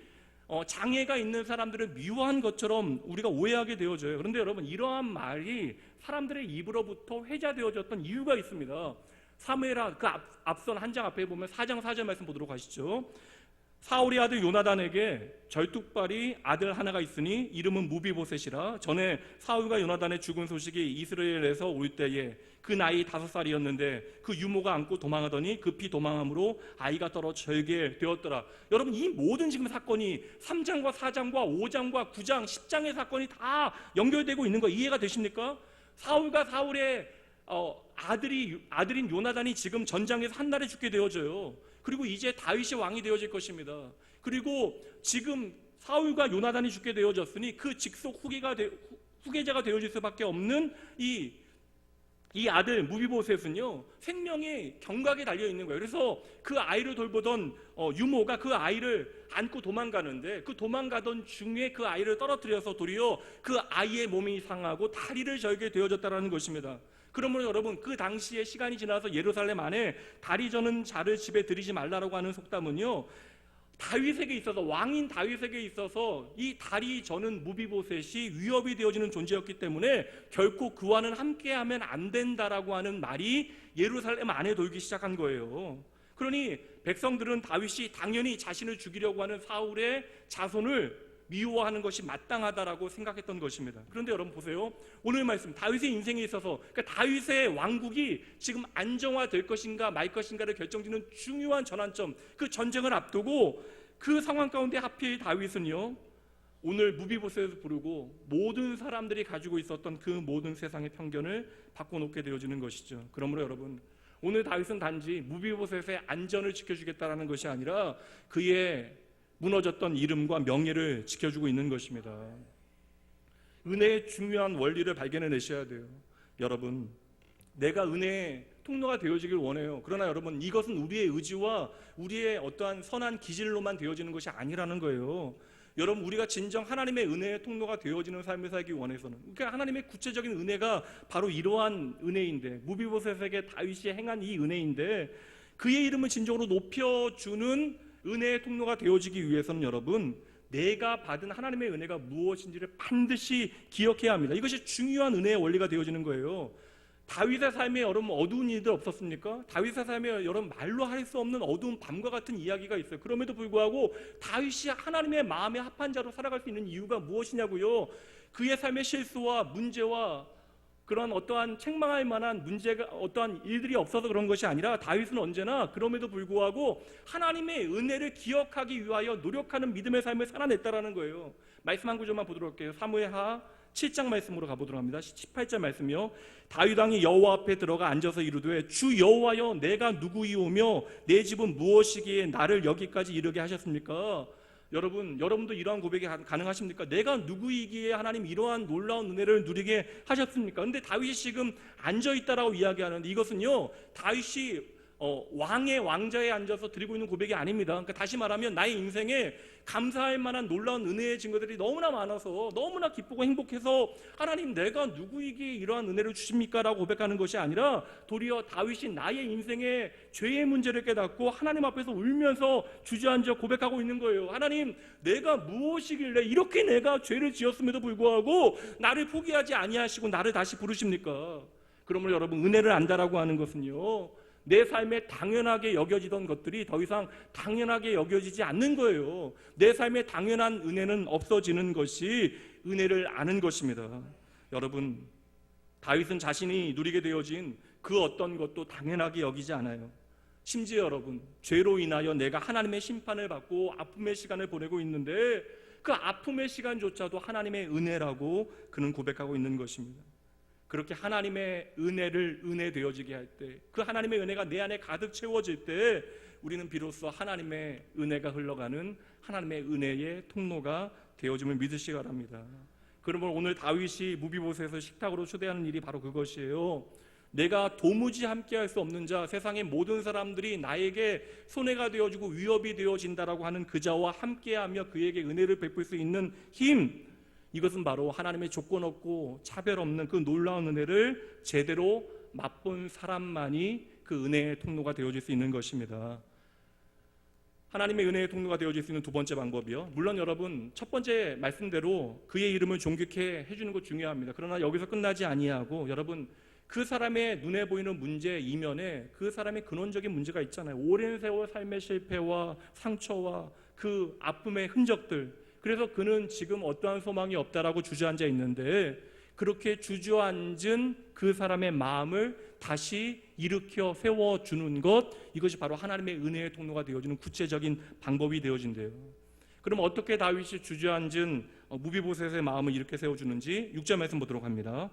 장애가 있는 사람들을 미워한 것처럼 우리가 오해하게 되어져요. 그런데 여러분 이러한 말이 사람들의 입으로부터 회자되어졌던 이유가 있습니다. 사무엘하 그 앞선 한 장 앞에 보면 4장 4절 말씀 보도록 하시죠. 사울의 아들 요나단에게 절뚝발이 아들 하나가 있으니 이름은 무비보셋이라. 전에 사울과 요나단의 죽은 소식이 이스라엘에서 올 때에 그 나이 5살이었는데 그 유모가 안고 도망하더니 급히 도망함으로 아이가 떨어 절개 되었더라. 여러분 이 모든 지금 사건이 3장과 4장과 5장과 9장 10장의 사건이 다 연결되고 있는 거 이해가 되십니까? 사울과 사울의 아들인 요나단이 지금 전장에서 한날에 죽게 되어져요. 그리고 이제 다윗이 왕이 되어질 것입니다. 그리고 지금 사울과 요나단이 죽게 되어졌으니 그 직속 후계자가 되어질 수밖에 없는 이 아들 무비보셋은요 생명의 경각에 달려 있는 거예요. 그래서 그 아이를 돌보던 유모가 그 아이를 안고 도망가는데 그 도망가던 중에 그 아이를 떨어뜨려서 도리어 그 아이의 몸이 상하고 다리를 절게 되어졌다는 것입니다. 그러므로 여러분 그 당시에 시간이 지나서 예루살렘 안에 다리 저는 자를 집에 들이지 말라라고 하는 속담은요 다윗에게 있어서 왕인 다윗에게 있어서 이 다리 저는 무비보셋이 위협이 되어지는 존재였기 때문에 결코 그와는 함께하면 안 된다라고 하는 말이 예루살렘 안에 돌기 시작한 거예요. 그러니 백성들은 다윗이 당연히 자신을 죽이려고 하는 사울의 자손을 미워하는 것이 마땅하다라고 생각했던 것입니다. 그런데 여러분 보세요. 오늘 말씀 다윗의 인생에 있어서 그러니까 다윗의 왕국이 지금 안정화될 것인가 말 것인가를 결정짓는 중요한 전환점, 그 전쟁을 앞두고 그 상황 가운데 하필 다윗은요 오늘 무비보셋을 부르고 모든 사람들이 가지고 있었던 그 모든 세상의 편견을 바꿔놓게 되어지는 것이죠. 그러므로 여러분 오늘 다윗은 단지 무비보셋의 안전을 지켜주겠다라는 것이 아니라 그의 무너졌던 이름과 명예를 지켜주고 있는 것입니다. 은혜의 중요한 원리를 발견해내셔야 돼요. 여러분 내가 은혜의 통로가 되어지길 원해요. 그러나 여러분 이것은 우리의 의지와 우리의 어떠한 선한 기질로만 되어지는 것이 아니라는 거예요. 여러분 우리가 진정 하나님의 은혜의 통로가 되어지는 삶을 살기 원해서는 그러니까 하나님의 구체적인 은혜가 바로 이러한 은혜인데 무비보셋에게 다윗이 행한 이 은혜인데 그의 이름을 진정으로 높여주는 은혜의 통로가 되어지기 위해서는 여러분 내가 받은 하나님의 은혜가 무엇인지를 반드시 기억해야 합니다. 이것이 중요한 은혜의 원리가 되어지는 거예요. 다윗의 삶에 여러분 어두운 일들 없었습니까? 다윗의 삶에 여러분 말로 할 수 없는 어두운 밤과 같은 이야기가 있어요. 그럼에도 불구하고 다윗이 하나님의 마음에 합한 자로 살아갈 수 있는 이유가 무엇이냐고요. 그의 삶의 실수와 문제와 그런 어떠한 책망할 만한 문제가 어떠한 일들이 없어서 그런 것이 아니라 다윗은 언제나 그럼에도 불구하고 하나님의 은혜를 기억하기 위하여 노력하는 믿음의 삶을 살아냈다라는 거예요. 말씀 한 구절만 보도록 할게요. 사무엘하 7장 말씀으로 가보도록 합니다. 18절 말씀이요. 다윗 왕이 여호와 앞에 들어가 앉아서 이르되 주 여호와여 내가 누구이오며 내 집은 무엇이기에 나를 여기까지 이르게 하셨습니까? 여러분도 이러한 고백이 가능하십니까? 내가 누구이기에 하나님 이러한 놀라운 은혜를 누리게 하셨습니까? 근데 다윗이 지금 앉아있다라고 이야기하는데 이것은요 다윗이 왕의 왕자에 앉아서 드리고 있는 고백이 아닙니다. 그러니까 다시 말하면 나의 인생에 감사할 만한 놀라운 은혜의 증거들이 너무나 많아서 너무나 기쁘고 행복해서 하나님 내가 누구이기에 이러한 은혜를 주십니까? 라고 고백하는 것이 아니라 도리어 다윗이 나의 인생의 죄의 문제를 깨닫고 하나님 앞에서 울면서 주저앉아 고백하고 있는 거예요. 하나님 내가 무엇이길래 이렇게 내가 죄를 지었음에도 불구하고 나를 포기하지 아니하시고 나를 다시 부르십니까? 그러므로 여러분 은혜를 안다라고 하는 것은요 내 삶에 당연하게 여겨지던 것들이 더 이상 당연하게 여겨지지 않는 거예요. 내 삶에 당연한 은혜는 없어지는 것이 은혜를 아는 것입니다. 여러분 다윗은 자신이 누리게 되어진 그 어떤 것도 당연하게 여기지 않아요. 심지어 여러분 죄로 인하여 내가 하나님의 심판을 받고 아픔의 시간을 보내고 있는데 그 아픔의 시간조차도 하나님의 은혜라고 그는 고백하고 있는 것입니다. 그렇게 하나님의 은혜를 은혜 되어지게 할 때, 그 하나님의 은혜가 내 안에 가득 채워질 때 우리는 비로소 하나님의 은혜가 흘러가는 하나님의 은혜의 통로가 되어짐을 믿으시기 바랍니다. 그러면 오늘 다윗이 무비보셋에서 식탁으로 초대하는 일이 바로 그것이에요. 내가 도무지 함께할 수 없는 자, 세상의 모든 사람들이 나에게 손해가 되어지고 위협이 되어진다라고 하는 그 자와 함께하며 그에게 은혜를 베풀 수 있는 힘, 이것은 바로 하나님의 조건 없고 차별 없는 그 놀라운 은혜를 제대로 맛본 사람만이 그 은혜의 통로가 되어질 수 있는 것입니다. 하나님의 은혜의 통로가 되어질 수 있는 두 번째 방법이요, 물론 여러분 첫 번째 말씀대로 그의 이름을 존귀케 해주는 것 중요합니다. 그러나 여기서 끝나지 아니하고 여러분, 그 사람의 눈에 보이는 문제 이면에 그 사람의 근원적인 문제가 있잖아요. 오랜 세월 삶의 실패와 상처와 그 아픔의 흔적들, 그래서 그는 지금 어떠한 소망이 없다라고 주저앉아 있는데, 그렇게 주저앉은 그 사람의 마음을 다시 일으켜 세워주는 것, 이것이 바로 하나님의 은혜의 통로가 되어주는 구체적인 방법이 되어진대요. 그럼 어떻게 다윗이 주저앉은 무비보셋의 마음을 이렇게 세워주는지 6절 말씀 보도록 합니다.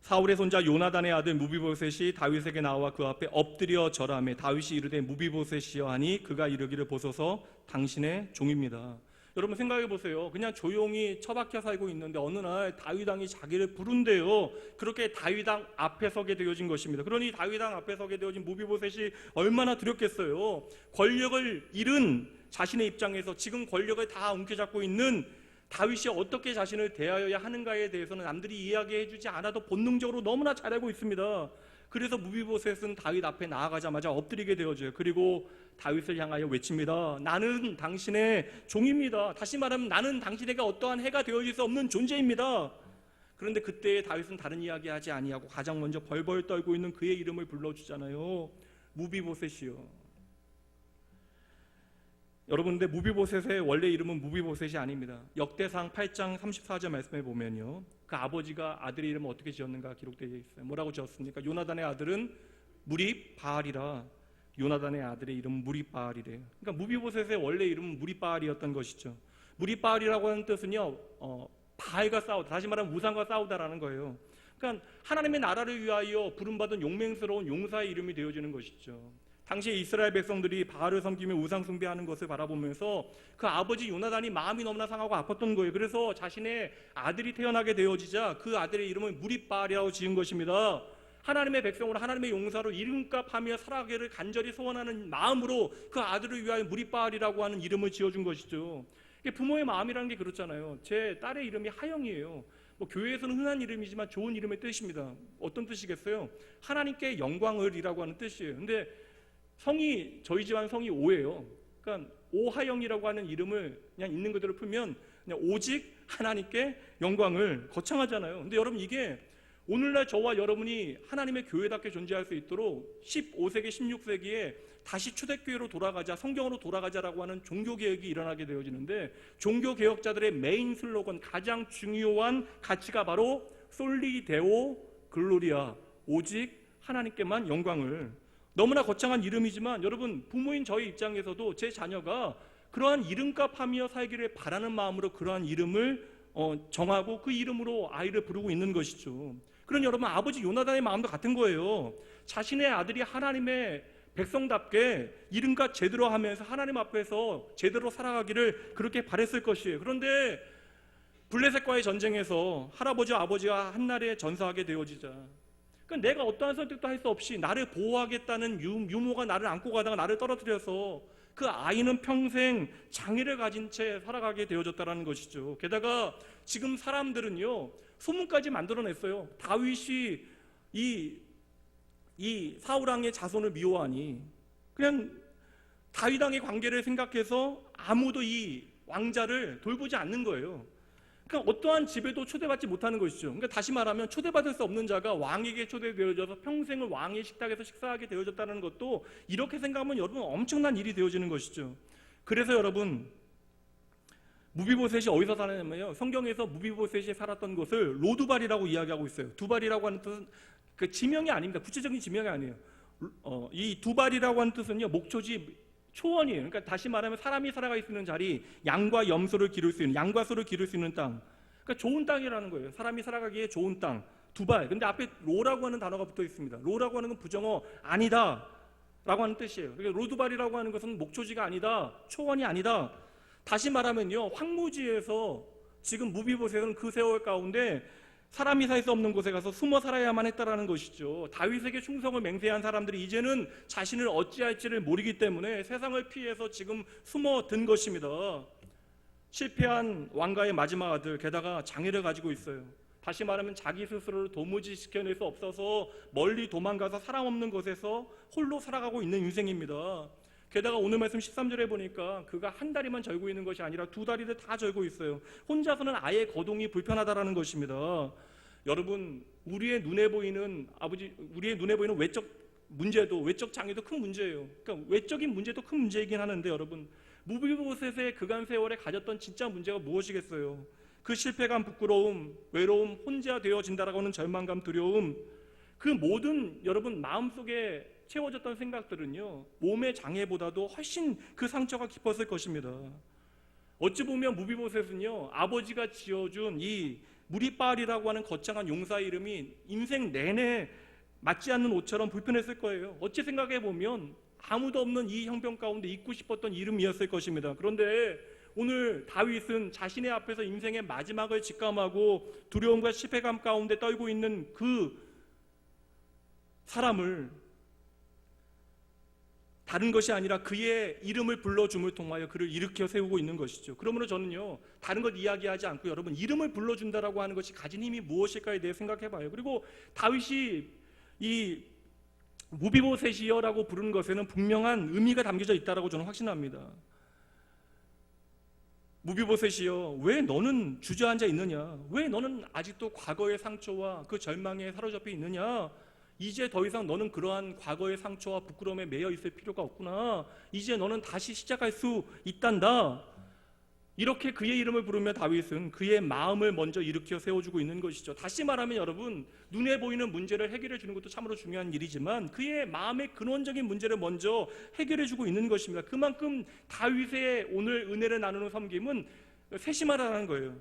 사울의 손자 요나단의 아들 무비보셋이 다윗에게 나와 그 앞에 엎드려 절하매 다윗이 이르되 무비보셋이여 하니 그가 이르기를 보소서 당신의 종입니다. 여러분 생각해 보세요. 그냥 조용히 처박혀 살고 있는데 어느 날 다윗 왕이 자기를 부른대요. 그렇게 다윗 왕 앞에 서게 되어진 것입니다. 그러니 다윗 왕 앞에 서게 되어진 무비보셋이 얼마나 두렵겠어요. 권력을 잃은 자신의 입장에서 지금 권력을 다 움켜잡고 있는 다윗이 어떻게 자신을 대하여야 하는가에 대해서는 남들이 이야기해 주지 않아도 본능적으로 너무나 잘 알고 있습니다. 그래서 무비보셋은 다윗 앞에 나아가자마자 엎드리게 되어져요. 그리고 다윗을 향하여 외칩니다. 나는 당신의 종입니다. 다시 말하면 나는 당신에게 어떠한 해가 되어질 수 없는 존재입니다. 그런데 그때 다윗은 다른 이야기하지 아니하고 가장 먼저 벌벌 떨고 있는 그의 이름을 불러주잖아요. 무비보셋이요. 여러분, 근데 무비보셋의 원래 이름은 무비보셋이 아닙니다. 역대상 8장 34절 말씀에 보면요, 그 아버지가 아들의 이름을 어떻게 지었는가 기록되어 있어요. 뭐라고 지었습니까? 요나단의 아들은 무립바알이라. 요나단의 아들의 이름은 무립바알이래요. 그러니까 무비보셋의 원래 이름은 무립바알이었던 것이죠. 무립바알이라고 하는 뜻은요, 바알과 싸우다, 다시 말하면 우상과 싸우다라는 거예요. 그러니까 하나님의 나라를 위하여 부름받은 용맹스러운 용사의 이름이 되어지는 것이죠. 당시에 이스라엘 백성들이 바알을 섬기며 우상 숭배하는 것을 바라보면서 그 아버지 요나단이 마음이 너무나 상하고 아팠던 거예요. 그래서 자신의 아들이 태어나게 되어지자 그 아들의 이름을 무립바알이라고 지은 것입니다. 하나님의 백성으로, 하나님의 용사로 이름값하며 살아가기를 간절히 소원하는 마음으로 그 아들을 위하여 무립바알이라고 하는 이름을 지어준 것이죠. 부모의 마음이라는 게 그렇잖아요. 제 딸의 이름이 하영이에요. 교회에서는 흔한 이름이지만 좋은 이름의 뜻입니다. 어떤 뜻이겠어요? 하나님께 영광을이라고 하는 뜻이에요. 근데 성이, 저희 집안 성이 오예요. 그러니까 오하영이라고 하는 이름을 그냥 있는 그대로 풀면 그냥 오직 하나님께 영광을, 거창하잖아요. 근데 여러분, 이게 오늘날 저와 여러분이 하나님의 교회답게 존재할 수 있도록 15세기, 16세기에 다시 초대교회로 돌아가자, 성경으로 돌아가자라고 하는 종교개혁이 일어나게 되어지는데, 종교개혁자들의 메인 슬로건, 가장 중요한 가치가 바로 솔리 데오 글로리아, 오직 하나님께만 영광을. 너무나 거창한 이름이지만 여러분, 부모인 저희 입장에서도 제 자녀가 그러한 이름값하며 살기를 바라는 마음으로 그러한 이름을 정하고 그 이름으로 아이를 부르고 있는 것이죠. 그런 여러분, 아버지 요나단의 마음도 같은 거예요. 자신의 아들이 하나님의 백성답게 이름값 제대로 하면서 하나님 앞에서 제대로 살아가기를 그렇게 바랬을 것이에요. 그런데 블레셋과의 전쟁에서 할아버지 아버지가 한날에 전사하게 되어지자, 그러니까 내가 어떠한 선택도 할 수 없이 나를 보호하겠다는 유모가 나를 안고 가다가 나를 떨어뜨려서 그 아이는 평생 장애를 가진 채 살아가게 되어졌다는 것이죠. 게다가 지금 사람들은요, 소문까지 만들어냈어요. 다윗이 이 사울 왕의 자손을 미워하니 그냥 다윗 왕의 관계를 생각해서 아무도 이 왕자를 돌보지 않는 거예요. 그러니까 어떠한 집에도 초대받지 못하는 것이죠. 그러니까 다시 말하면 초대받을 수 없는 자가 왕에게 초대되어져서 평생을 왕의 식탁에서 식사하게 되어졌다는 것도, 이렇게 생각하면 여러분 엄청난 일이 되어지는 것이죠. 그래서 여러분, 무비보셋이 어디서 살았냐면요, 성경에서 무비보셋이 살았던 곳을 로두발이라고 이야기하고 있어요. 두발이라고 하는 뜻은 그 지명이 아닙니다. 구체적인 지명이 아니에요. 이 두발이라고 하는 뜻은요, 목초지 초원이에요. 그러니까 다시 말하면 사람이 살아가 있는 자리, 양과 염소를 기를 수 있는, 양과 소를 기를 수 있는 땅. 그러니까 좋은 땅이라는 거예요. 사람이 살아가기에 좋은 땅. 두발. 근데 앞에 로라고 하는 단어가 붙어 있습니다. 로라고 하는 건 부정어 아니다 라고 하는 뜻이에요. 그러니까 로두발이라고 하는 것은 목초지가 아니다, 초원이 아니다. 다시 말하면요, 황무지에서 지금 무비보셋은 그 세월 가운데 사람이 살 수 없는 곳에 가서 숨어 살아야만 했다라는 것이죠. 다윗에게 충성을 맹세한 사람들이 이제는 자신을 어찌할지를 모르기 때문에 세상을 피해서 지금 숨어든 것입니다. 실패한 왕가의 마지막 아들, 게다가 장애를 가지고 있어요. 다시 말하면 자기 스스로를 도무지 지켜낼 수 없어서 멀리 도망가서 사람 없는 곳에서 홀로 살아가고 있는 인생입니다. 게다가 오늘 말씀 13절에 보니까 그가 한 다리만 절고 있는 것이 아니라 두 다리를 다 절고 있어요. 혼자서는 아예 거동이 불편하다라는 것입니다. 여러분, 우리의 눈에 보이는 외적 문제도, 외적 장애도 큰 문제예요. 그러니까 외적인 문제도 큰 문제이긴 하는데, 여러분, 무비보셋의 그간 세월에 가졌던 진짜 문제가 무엇이겠어요? 그 실패감, 부끄러움, 외로움, 혼자 되어진다라고 하는 절망감, 두려움, 그 모든 여러분 마음속에 채워졌던 생각들은요, 몸의 장애보다도 훨씬 그 상처가 깊었을 것입니다. 어찌 보면 무비보셋은요, 아버지가 지어준 이 무리바알이라고 하는 거창한 용사 이름이 인생 내내 맞지 않는 옷처럼 불편했을 거예요. 어찌 생각해 보면 아무도 없는 이 형편 가운데 잊고 싶었던 이름이었을 것입니다. 그런데 오늘 다윗은 자신의 앞에서 인생의 마지막을 직감하고 두려움과 실패감 가운데 떨고 있는 그 사람을 다른 것이 아니라 그의 이름을 불러줌을 통하여 그를 일으켜 세우고 있는 것이죠. 그러므로 저는요, 다른 것 이야기하지 않고 여러분, 이름을 불러준다라고 하는 것이 가진 힘이 무엇일까에 대해 생각해봐요. 그리고 다윗이 이 무비보셋이여라고 부르는 것에는 분명한 의미가 담겨져 있다라고 저는 확신합니다. 무비보셋이여, 왜 너는 주저앉아 있느냐? 왜 너는 아직도 과거의 상처와 그 절망에 사로잡혀 있느냐? 이제 더 이상 너는 그러한 과거의 상처와 부끄러움에 매여 있을 필요가 없구나. 이제 너는 다시 시작할 수 있단다. 이렇게 그의 이름을 부르며 다윗은 그의 마음을 먼저 일으켜 세워주고 있는 것이죠. 다시 말하면 여러분, 눈에 보이는 문제를 해결해 주는 것도 참으로 중요한 일이지만 그의 마음의 근원적인 문제를 먼저 해결해 주고 있는 것입니다. 그만큼 다윗의 오늘 은혜를 나누는 섬김은 세심하다는 거예요.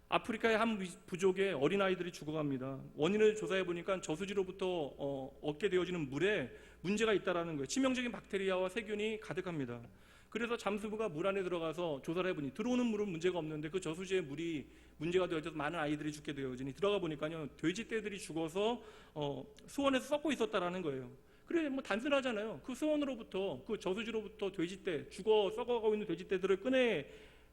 아프리카의 한 부족에 어린아이들이 죽어갑니다. 원인을 조사해 보니까 저수지로부터 얻게 되어지는 물에 문제가 있다는 거예요. 치명적인 박테리아와 세균이 가득합니다. 그래서 잠수부가 물 안에 들어가서 조사를 해보니 들어오는 물은 문제가 없는데 그 저수지의 물이 문제가 되어져서 많은 아이들이 죽게 되어지니 들어가 보니까요, 돼지떼들이 죽어서 수원에서 썩고 있었다라는 거예요. 그래, 뭐 단순하잖아요. 그 수원으로부터, 그 저수지로부터 돼지떼, 죽어 썩어가고 있는 돼지떼들을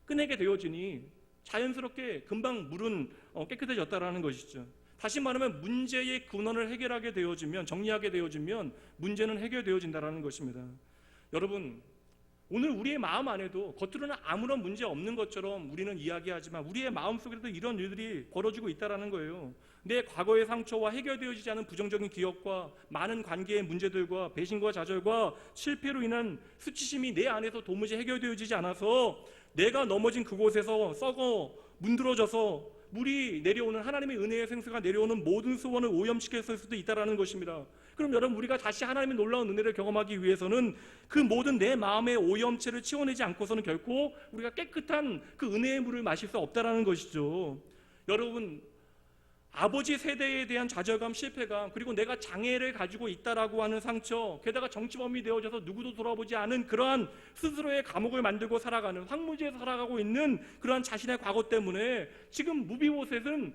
꺼내게 되어지니 자연스럽게 금방 물은 깨끗해졌다라는 것이죠. 다시 말하면 문제의 근원을 해결하게 되어지면, 정리하게 되어지면 문제는 해결되어진다라는 것입니다. 여러분, 오늘 우리의 마음 안에도 겉으로는 아무런 문제 없는 것처럼 우리는 이야기하지만 우리의 마음속에도 이런 일들이 벌어지고 있다는 거예요. 내 과거의 상처와 해결되어지지 않은 부정적인 기억과 많은 관계의 문제들과 배신과 좌절과 실패로 인한 수치심이 내 안에서 도무지 해결되어지지 않아서 내가 넘어진 그곳에서 썩어 문드러져서 물이 내려오는, 하나님의 은혜의 생수가 내려오는 모든 소원을 오염시켰을 수도 있다는 것입니다. 그럼 여러분, 우리가 다시 하나님의 놀라운 은혜를 경험하기 위해서는 그 모든 내 마음의 오염체를 치워내지 않고서는 결코 우리가 깨끗한 그 은혜의 물을 마실 수 없다는 것이죠. 여러분, 아버지 세대에 대한 좌절감, 실패감, 그리고 내가 장애를 가지고 있다라고 하는 상처, 게다가 정치범이 되어져서 누구도 돌아보지 않은 그러한 스스로의 감옥을 만들고 살아가는, 황무지에서 살아가고 있는 그러한 자신의 과거 때문에 지금 무비보셋은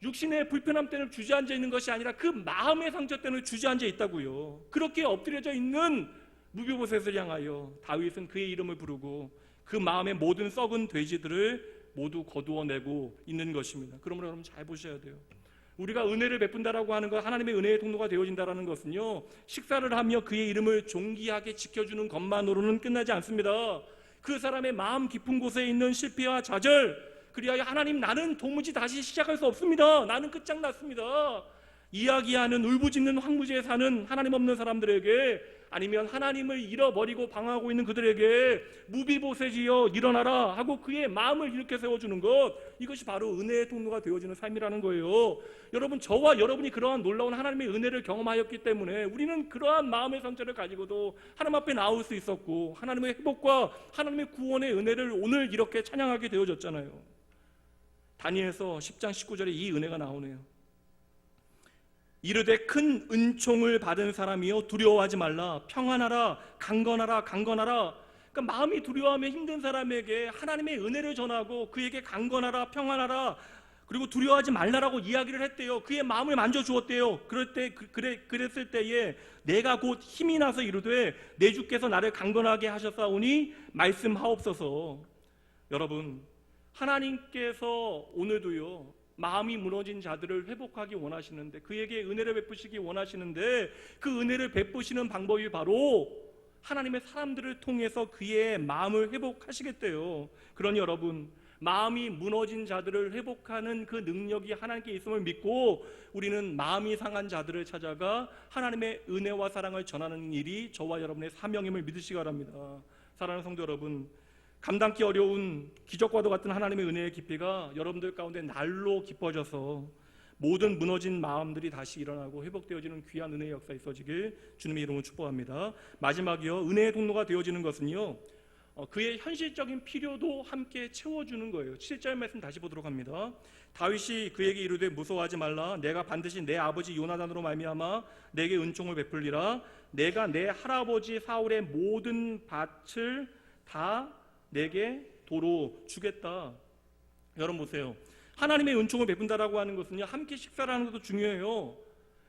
육신의 불편함 때문에 주저앉아 있는 것이 아니라 그 마음의 상처 때문에 주저앉아 있다고요. 그렇게 엎드려져 있는 무비보셋을 향하여 다윗은 그의 이름을 부르고 그 마음의 모든 썩은 돼지들을 모두 거두어내고 있는 것입니다. 그러므로 여러분 잘 보셔야 돼요. 우리가 은혜를 베푼다라고 하는 것, 하나님의 은혜의 통로가 되어진다라는 것은요, 식사를 하며 그의 이름을 존귀하게 지켜주는 것만으로는 끝나지 않습니다. 그 사람의 마음 깊은 곳에 있는 실패와 좌절, 그리하여 하나님, 나는 도무지 다시 시작할 수 없습니다. 나는 끝장났습니다. 이야기하는 울부짖는 황무지에 사는 하나님 없는 사람들에게, 아니면 하나님을 잃어버리고 방황하고 있는 그들에게 무비보셋이여 일어나라 하고 그의 마음을 일으켜 세워주는 것, 이것이 바로 은혜의 통로가 되어지는 삶이라는 거예요. 여러분, 저와 여러분이 그러한 놀라운 하나님의 은혜를 경험하였기 때문에 우리는 그러한 마음의 상처를 가지고도 하나님 앞에 나올 수 있었고 하나님의 회복과 하나님의 구원의 은혜를 오늘 이렇게 찬양하게 되어졌잖아요. 다니엘서 10장 19절에 이 은혜가 나오네요. 이르되 큰 은총을 받은 사람이여 두려워하지 말라. 평안하라. 강건하라. 강건하라. 그러니까 마음이 두려워하며 힘든 사람에게 하나님의 은혜를 전하고 그에게 강건하라. 평안하라. 그리고 두려워하지 말라라고 이야기를 했대요. 그의 마음을 만져주었대요. 그랬을 때에 내가 곧 힘이 나서 이르되 내 주께서 나를 강건하게 하셨사오니 말씀하옵소서. 여러분, 하나님께서 오늘도요 마음이 무너진 자들을 회복하기 원하시는데, 그에게 은혜를 베푸시기 원하시는데, 그 은혜를 베푸시는 방법이 바로 하나님의 사람들을 통해서 그의 마음을 회복하시겠대요. 그러니 여러분, 마음이 무너진 자들을 회복하는 그 능력이 하나님께 있음을 믿고 우리는 마음이 상한 자들을 찾아가 하나님의 은혜와 사랑을 전하는 일이 저와 여러분의 사명임을 믿으시기 바랍니다. 사랑하는 성도 여러분, 감당기 어려운 기적과도 같은 하나님의 은혜의 깊이가 여러분들 가운데 날로 깊어져서 모든 무너진 마음들이 다시 일어나고 회복되어지는 귀한 은혜의 역사 있어지길 주님의 이름으로 축복합니다. 마지막이요, 은혜의 통로가 되어지는 것은요, 그의 현실적인 필요도 함께 채워주는 거예요. 7절 말씀 다시 보도록 합니다. 다윗이 그에게 이르되 무서워하지 말라. 내가 반드시 내 아버지 요나단으로 말미암아 내게 은총을 베풀리라. 내가 내 할아버지 사울의 모든 밭을 다 내게 도로 주겠다. 여러분 보세요. 하나님의 은총을 베푼다라고 하는 것은요, 함께 식사를 하는 것도 중요해요.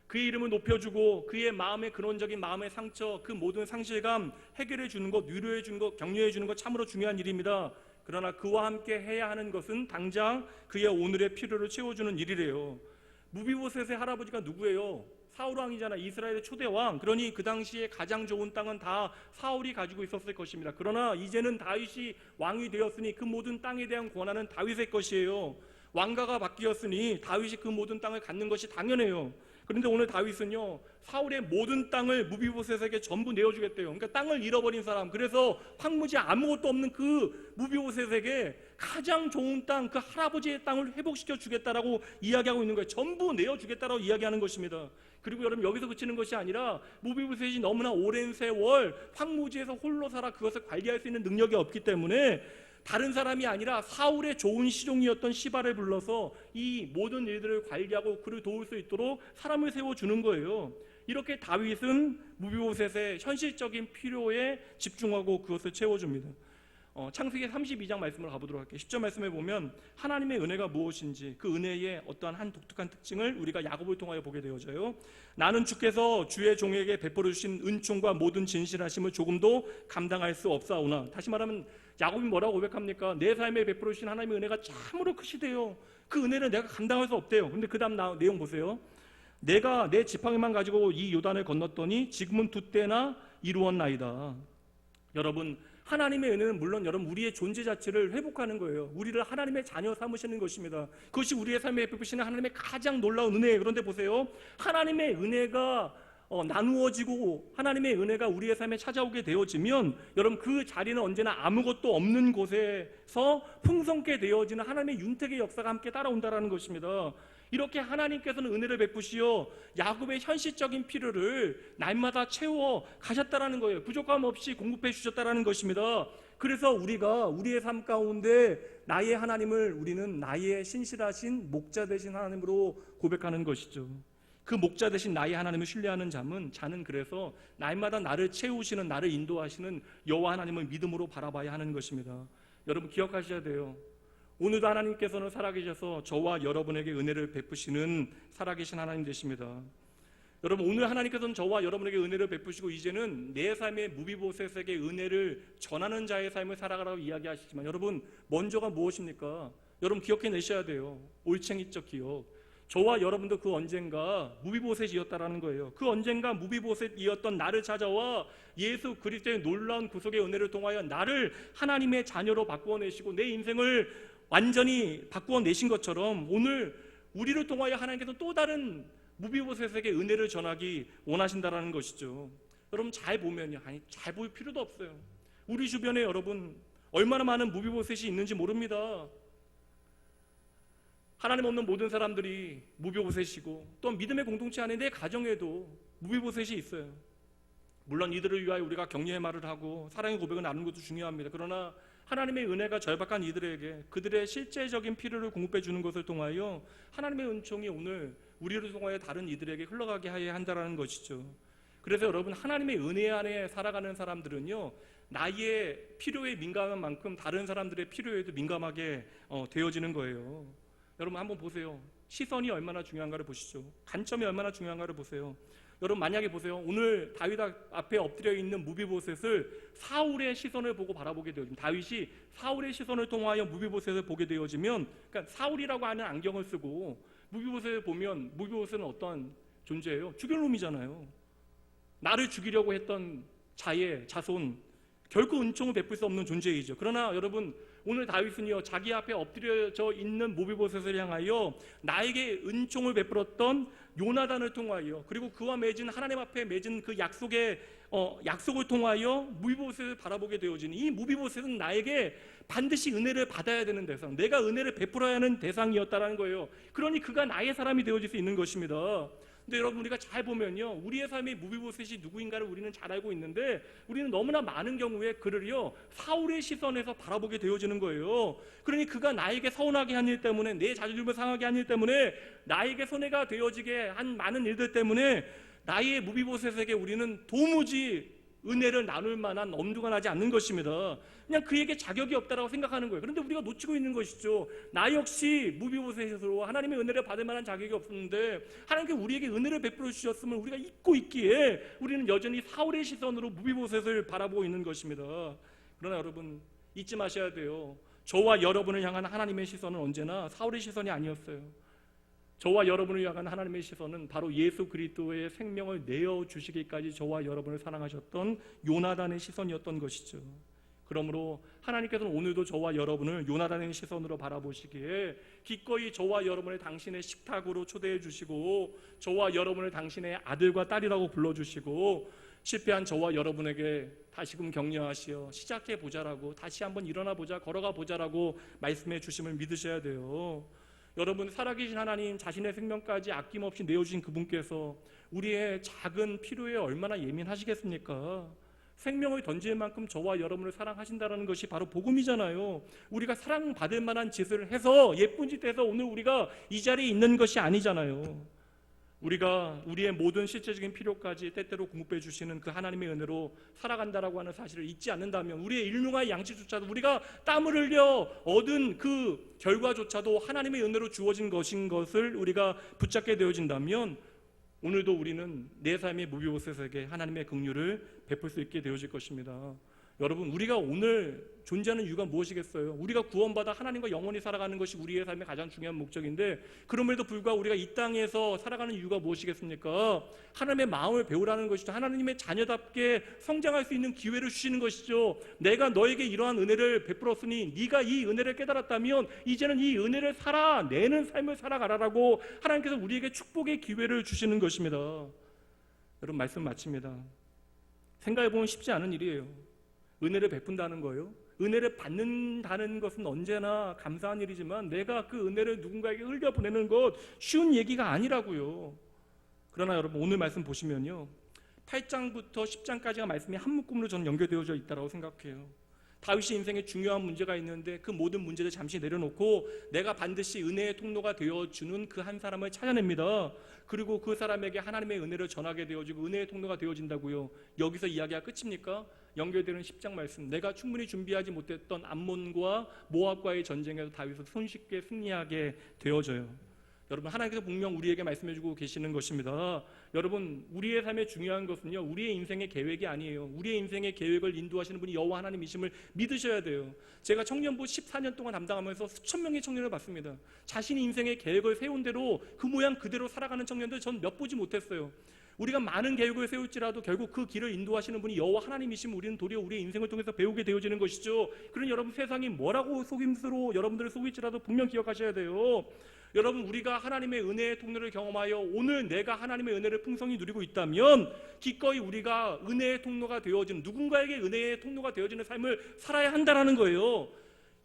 그의 이름을 높여주고 그의 마음의 근원적인 마음의 상처, 그 모든 상실감 해결해 주는 것, 위로해 주는 것, 격려해 주는 것 참으로 중요한 일입니다. 그러나 그와 함께 해야 하는 것은 당장 그의 오늘의 필요를 채워주는 일이래요. 무비보셋의 할아버지가 누구예요? 사울왕이잖아. 이스라엘의 초대왕. 그러니 그 당시에 가장 좋은 땅은 다 사울이 가지고 있었을 것입니다. 그러나 이제는 다윗이 왕이 되었으니 그 모든 땅에 대한 권한은 다윗의 것이에요. 왕가가 바뀌었으니 다윗이 그 모든 땅을 갖는 것이 당연해요. 그런데 오늘 다윗은요, 사울의 모든 땅을 무비보셋에게 전부 내어주겠대요. 그러니까 땅을 잃어버린 사람, 그래서 황무지 아무것도 없는 그 무비보셋에게 가장 좋은 땅, 그 할아버지의 땅을 회복시켜 주겠다라고 이야기하고 있는 거예요. 전부 내어주겠다라고 이야기하는 것입니다. 그리고 여러분, 여기서 그치는 것이 아니라 무비보셋이 너무나 오랜 세월 황무지에서 홀로 살아 그것을 관리할 수 있는 능력이 없기 때문에 다른 사람이 아니라 사울의 좋은 시종이었던 시바를 불러서 이 모든 일들을 관리하고 그를 도울 수 있도록 사람을 세워주는 거예요. 이렇게 다윗은 무비보셋의 현실적인 필요에 집중하고 그것을 채워줍니다. 창세기 32장 말씀을 가보도록 할게요. 10절 말씀에 보면 하나님의 은혜가 무엇인지, 그 은혜의 어떠한 한 독특한 특징을 우리가 야곱을 통하여 보게 되어져요. 나는 주께서 주의 종에게 베풀어 주신 은총과 모든 진실하심을 조금도 감당할 수 없사오나. 다시 말하면 야곱이 뭐라고 고백합니까? 내 삶에 베풀어 주신 하나님의 은혜가 참으로 크시대요. 그 은혜를 내가 감당할 수 없대요. 근데 그 다음 내용 보세요. 내가 내 지팡이만 가지고 이 요단을 건넜더니 지금은 두 때나 이루었나이다. 여러분, 하나님의 은혜는 물론 여러분 우리의 존재 자체를 회복하는 거예요. 우리를 하나님의 자녀 삼으시는 것입니다. 그것이 우리의 삶에 베푸시는 하나님의 가장 놀라운 은혜예요. 그런데 보세요, 하나님의 은혜가 나누어지고 하나님의 은혜가 우리의 삶에 찾아오게 되어지면 여러분, 그 자리는 언제나 아무것도 없는 곳에서 풍성케 되어지는 하나님의 윤택의 역사가 함께 따라온다라는 것입니다. 이렇게 하나님께서는 은혜를 베푸시어 야곱의 현실적인 필요를 날마다 채워 가셨다라는 거예요. 부족함 없이 공급해 주셨다라는 것입니다. 그래서 우리가 우리의 삶 가운데 나의 하나님을 우리는 나의 신실하신 목자 되신 하나님으로 고백하는 것이죠. 그 목자 되신 나의 하나님을 신뢰하는 자는 그래서 날마다 나를 채우시는, 나를 인도하시는 여호와 하나님을 믿음으로 바라봐야 하는 것입니다. 여러분 기억하셔야 돼요. 오늘도 하나님께서는 살아계셔서 저와 여러분에게 은혜를 베푸시는 살아계신 하나님 되십니다. 여러분, 오늘 하나님께서는 저와 여러분에게 은혜를 베푸시고 이제는 내 삶의 무비보셋에게 은혜를 전하는 자의 삶을 살아가라고 이야기하시지만, 여러분 먼저가 무엇입니까? 여러분 기억해내셔야 돼요. 올챙이적 기억. 저와 여러분도 그 언젠가 무비보셋이었다라는 거예요. 그 언젠가 무비보셋이었던 나를 찾아와 예수 그리스도의 놀라운 구속의 은혜를 통하여 나를 하나님의 자녀로 바꾸어내시고 내 인생을 완전히 바꾸어내신 것처럼 오늘 우리를 통하여 하나님께서 또 다른 무비보셋에게 은혜를 전하기 원하신다라는 것이죠. 여러분 잘 보면요, 잘 볼 필요도 없어요. 우리 주변에 여러분 얼마나 많은 무비보셋이 있는지 모릅니다. 하나님 없는 모든 사람들이 무비보셋이고, 또 믿음의 공동체 안에 내 가정에도 무비보셋이 있어요. 물론 이들을 위하여 우리가 격려의 말을 하고 사랑의 고백을 나누는 것도 중요합니다. 그러나 하나님의 은혜가 절박한 이들에게 그들의 실제적인 필요를 공급해 주는 것을 통하여 하나님의 은총이 오늘 우리를 통하여 다른 이들에게 흘러가게 하여야 한다는 것이죠. 그래서 여러분, 하나님의 은혜 안에 살아가는 사람들은요, 나의 필요에 민감한 만큼 다른 사람들의 필요에도 민감하게 되어지는 거예요. 여러분 한번 보세요. 시선이 얼마나 중요한가를 보시죠. 관점이 얼마나 중요한가를 보세요. 여러분 만약에 보세요. 오늘 다윗 앞에 엎드려 있는 무비보셋을 사울의 시선을 보고 바라보게 되어지면, 다윗이 사울의 시선을 통하여 무비보셋을 보게 되어지면, 그러니까 사울이라고 하는 안경을 쓰고 무비보셋을 보면 무비보셋은 어떤 존재예요? 죽일 놈이잖아요. 나를 죽이려고 했던 자손, 결코 은총을 베풀 수 없는 존재이죠. 그러나 여러분, 오늘 다윗은요, 자기 앞에 엎드려져 있는 무비보셋을 향하여 나에게 은총을 베풀었던 요나단을 통하여, 그리고 그와 맺은, 하나님 앞에 맺은 그 약속을 통하여 무비보셋을 바라보게 되어지니, 이 무비보셋은 나에게 반드시 은혜를 받아야 되는 대상, 내가 은혜를 베풀어야 하는 대상이었다라는 거예요. 그러니 그가 나의 사람이 되어질 수 있는 것입니다. 근데 여러분, 우리가 잘 보면요, 우리의 삶의 무비보셋이 누구인가를 우리는 잘 알고 있는데, 우리는 너무나 많은 경우에 그를요 사울의 시선에서 바라보게 되어지는 거예요. 그러니 그가 나에게 서운하게 한 일 때문에, 내 자존심을 상하게 한 일 때문에, 나에게 손해가 되어지게 한 많은 일들 때문에 나의 무비보셋에게 우리는 도무지 은혜를 나눌 만한 엄두가 나지 않는 것입니다. 그냥 그에게 자격이 없다라고 생각하는 거예요. 그런데 우리가 놓치고 있는 것이죠. 나 역시 무비보셋으로 하나님의 은혜를 받을 만한 자격이 없었는데, 하나님께 우리에게 은혜를 베풀어 주셨음을 우리가 잊고 있기에 우리는 여전히 사울의 시선으로 무비보셋을 바라보고 있는 것입니다. 그러나 여러분, 잊지 마셔야 돼요. 저와 여러분을 향한 하나님의 시선은 언제나 사울의 시선이 아니었어요. 저와 여러분을 향한 하나님의 시선은 바로 예수 그리스도의 생명을 내어주시기까지 저와 여러분을 사랑하셨던 요나단의 시선이었던 것이죠. 그러므로 하나님께서는 오늘도 저와 여러분을 요나단의 시선으로 바라보시기에 기꺼이 저와 여러분을 당신의 식탁으로 초대해 주시고, 저와 여러분을 당신의 아들과 딸이라고 불러주시고, 실패한 저와 여러분에게 다시금 격려하시어 시작해 보자라고, 다시 한번 일어나 보자, 걸어가 보자라고 말씀해 주심을 믿으셔야 돼요. 여러분, 살아계신 하나님, 자신의 생명까지 아낌없이 내어주신 그분께서 우리의 작은 필요에 얼마나 예민하시겠습니까? 생명을 던질 만큼 저와 여러분을 사랑하신다는 것이 바로 복음이잖아요. 우리가 사랑받을 만한 짓을 해서, 예쁜 짓 해서 오늘 우리가 이 자리에 있는 것이 아니잖아요. 우리가 우리의 모든 실제적인 필요까지 때때로 공급해 주시는 그 하나님의 은혜로 살아간다라고 하는 사실을 잊지 않는다면, 우리의 일용할 양식조차도, 우리가 땀을 흘려 얻은 그 결과조차도 하나님의 은혜로 주어진 것인 것을 우리가 붙잡게 되어진다면, 오늘도 우리는 내 삶의 무비보셋에게 하나님의 긍휼을 베풀 수 있게 되어질 것입니다. 여러분, 우리가 오늘 존재하는 이유가 무엇이겠어요? 우리가 구원받아 하나님과 영원히 살아가는 것이 우리의 삶의 가장 중요한 목적인데, 그럼에도 불구하고 우리가 이 땅에서 살아가는 이유가 무엇이겠습니까? 하나님의 마음을 배우라는 것이죠. 하나님의 자녀답게 성장할 수 있는 기회를 주시는 것이죠. 내가 너에게 이러한 은혜를 베풀었으니 네가 이 은혜를 깨달았다면 이제는 이 은혜를 살아내는 삶을 살아가라라고 하나님께서 우리에게 축복의 기회를 주시는 것입니다. 여러분, 말씀 마칩니다. 생각해보면 쉽지 않은 일이에요. 은혜를 베푼다는 거예요. 은혜를 받는다는 것은 언제나 감사한 일이지만, 내가 그 은혜를 누군가에게 흘려보내는 것 쉬운 얘기가 아니라고요. 그러나 여러분, 오늘 말씀 보시면요, 8장부터 10장까지가 말씀이 한 묶음으로 저는 연결되어져 있다고 생각해요. 다윗이 인생에 중요한 문제가 있는데 그 모든 문제를 잠시 내려놓고 내가 반드시 은혜의 통로가 되어주는 그 한 사람을 찾아냅니다. 그리고 그 사람에게 하나님의 은혜를 전하게 되어지고 은혜의 통로가 되어진다고요. 여기서 이야기가 끝입니까? 연결되는 10장 말씀, 내가 충분히 준비하지 못했던 암몬과 모압과의 전쟁에서 다윗은 손쉽게 승리하게 되어져요. 여러분, 하나님께서 분명 우리에게 말씀해주고 계시는 것입니다. 여러분, 우리의 삶에 중요한 것은요, 우리의 인생의 계획이 아니에요. 우리의 인생의 계획을 인도하시는 분이 여호와 하나님이심을 믿으셔야 돼요. 제가 청년부 14년 동안 담당하면서 수천 명의 청년을 봤습니다. 자신이 인생의 계획을 세운 대로 그 모양 그대로 살아가는 청년들 전 몇 보지 못했어요. 우리가 많은 계획을 세울지라도 결국 그 길을 인도하시는 분이 여호와 하나님이시면 우리는 도리어 우리의 인생을 통해서 배우게 되어지는 것이죠. 그러니 여러분, 세상이 뭐라고 속임수로 여러분들을 속일지라도 분명 기억하셔야 돼요. 여러분, 우리가 하나님의 은혜의 통로를 경험하여 오늘 내가 하나님의 은혜를 풍성히 누리고 있다면 기꺼이 우리가 은혜의 통로가 되어지는, 누군가에게 은혜의 통로가 되어지는 삶을 살아야 한다는 거예요.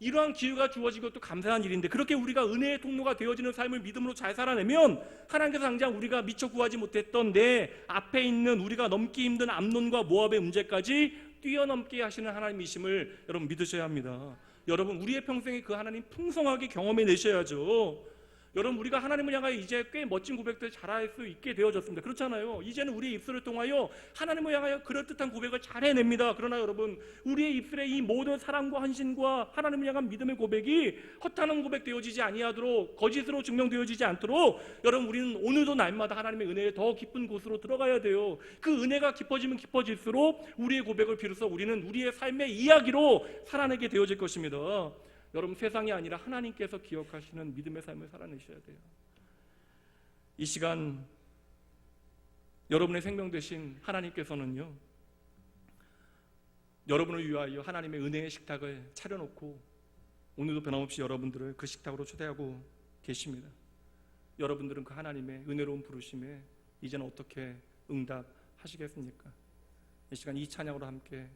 이러한 기회가 주어진 것도 감사한 일인데, 그렇게 우리가 은혜의 통로가 되어지는 삶을 믿음으로 잘 살아내면 하나님께서 당장 우리가 미처 구하지 못했던 내 앞에 있는 우리가 넘기 힘든 암논과 모압의 문제까지 뛰어넘게 하시는 하나님이심을 여러분 믿으셔야 합니다. 여러분 우리의 평생에 그 하나님 풍성하게 경험해 내셔야죠. 여러분 우리가 하나님을 향하여 이제 꽤 멋진 고백들 잘할 수 있게 되어졌습니다. 그렇잖아요. 이제는 우리의 입술을 통하여 하나님을 향하여 그럴듯한 고백을 잘 해냅니다. 그러나 여러분 우리의 입술에 이 모든 사랑과 헌신과 하나님을 향한 믿음의 고백이 허탄한 고백 되어지지 아니하도록, 거짓으로 증명되어지지 않도록 여러분 우리는 오늘도 날마다 하나님의 은혜에 더 깊은 곳으로 들어가야 돼요. 그 은혜가 깊어지면 깊어질수록 우리의 고백을 비로소 우리는 우리의 삶의 이야기로 살아내게 되어질 것입니다. 여러분 세상이 아니라 하나님께서 기억하시는 믿음의 삶을 살아내셔야 돼요. 이 시간 여러분의 생명 되신 하나님께서는요, 여러분을 위하여 하나님의 은혜의 식탁을 차려놓고 오늘도 변함없이 여러분들을 그 식탁으로 초대하고 계십니다. 여러분들은 그 하나님의 은혜로운 부르심에 이제는 어떻게 응답하시겠습니까? 이 시간 이 찬양으로 함께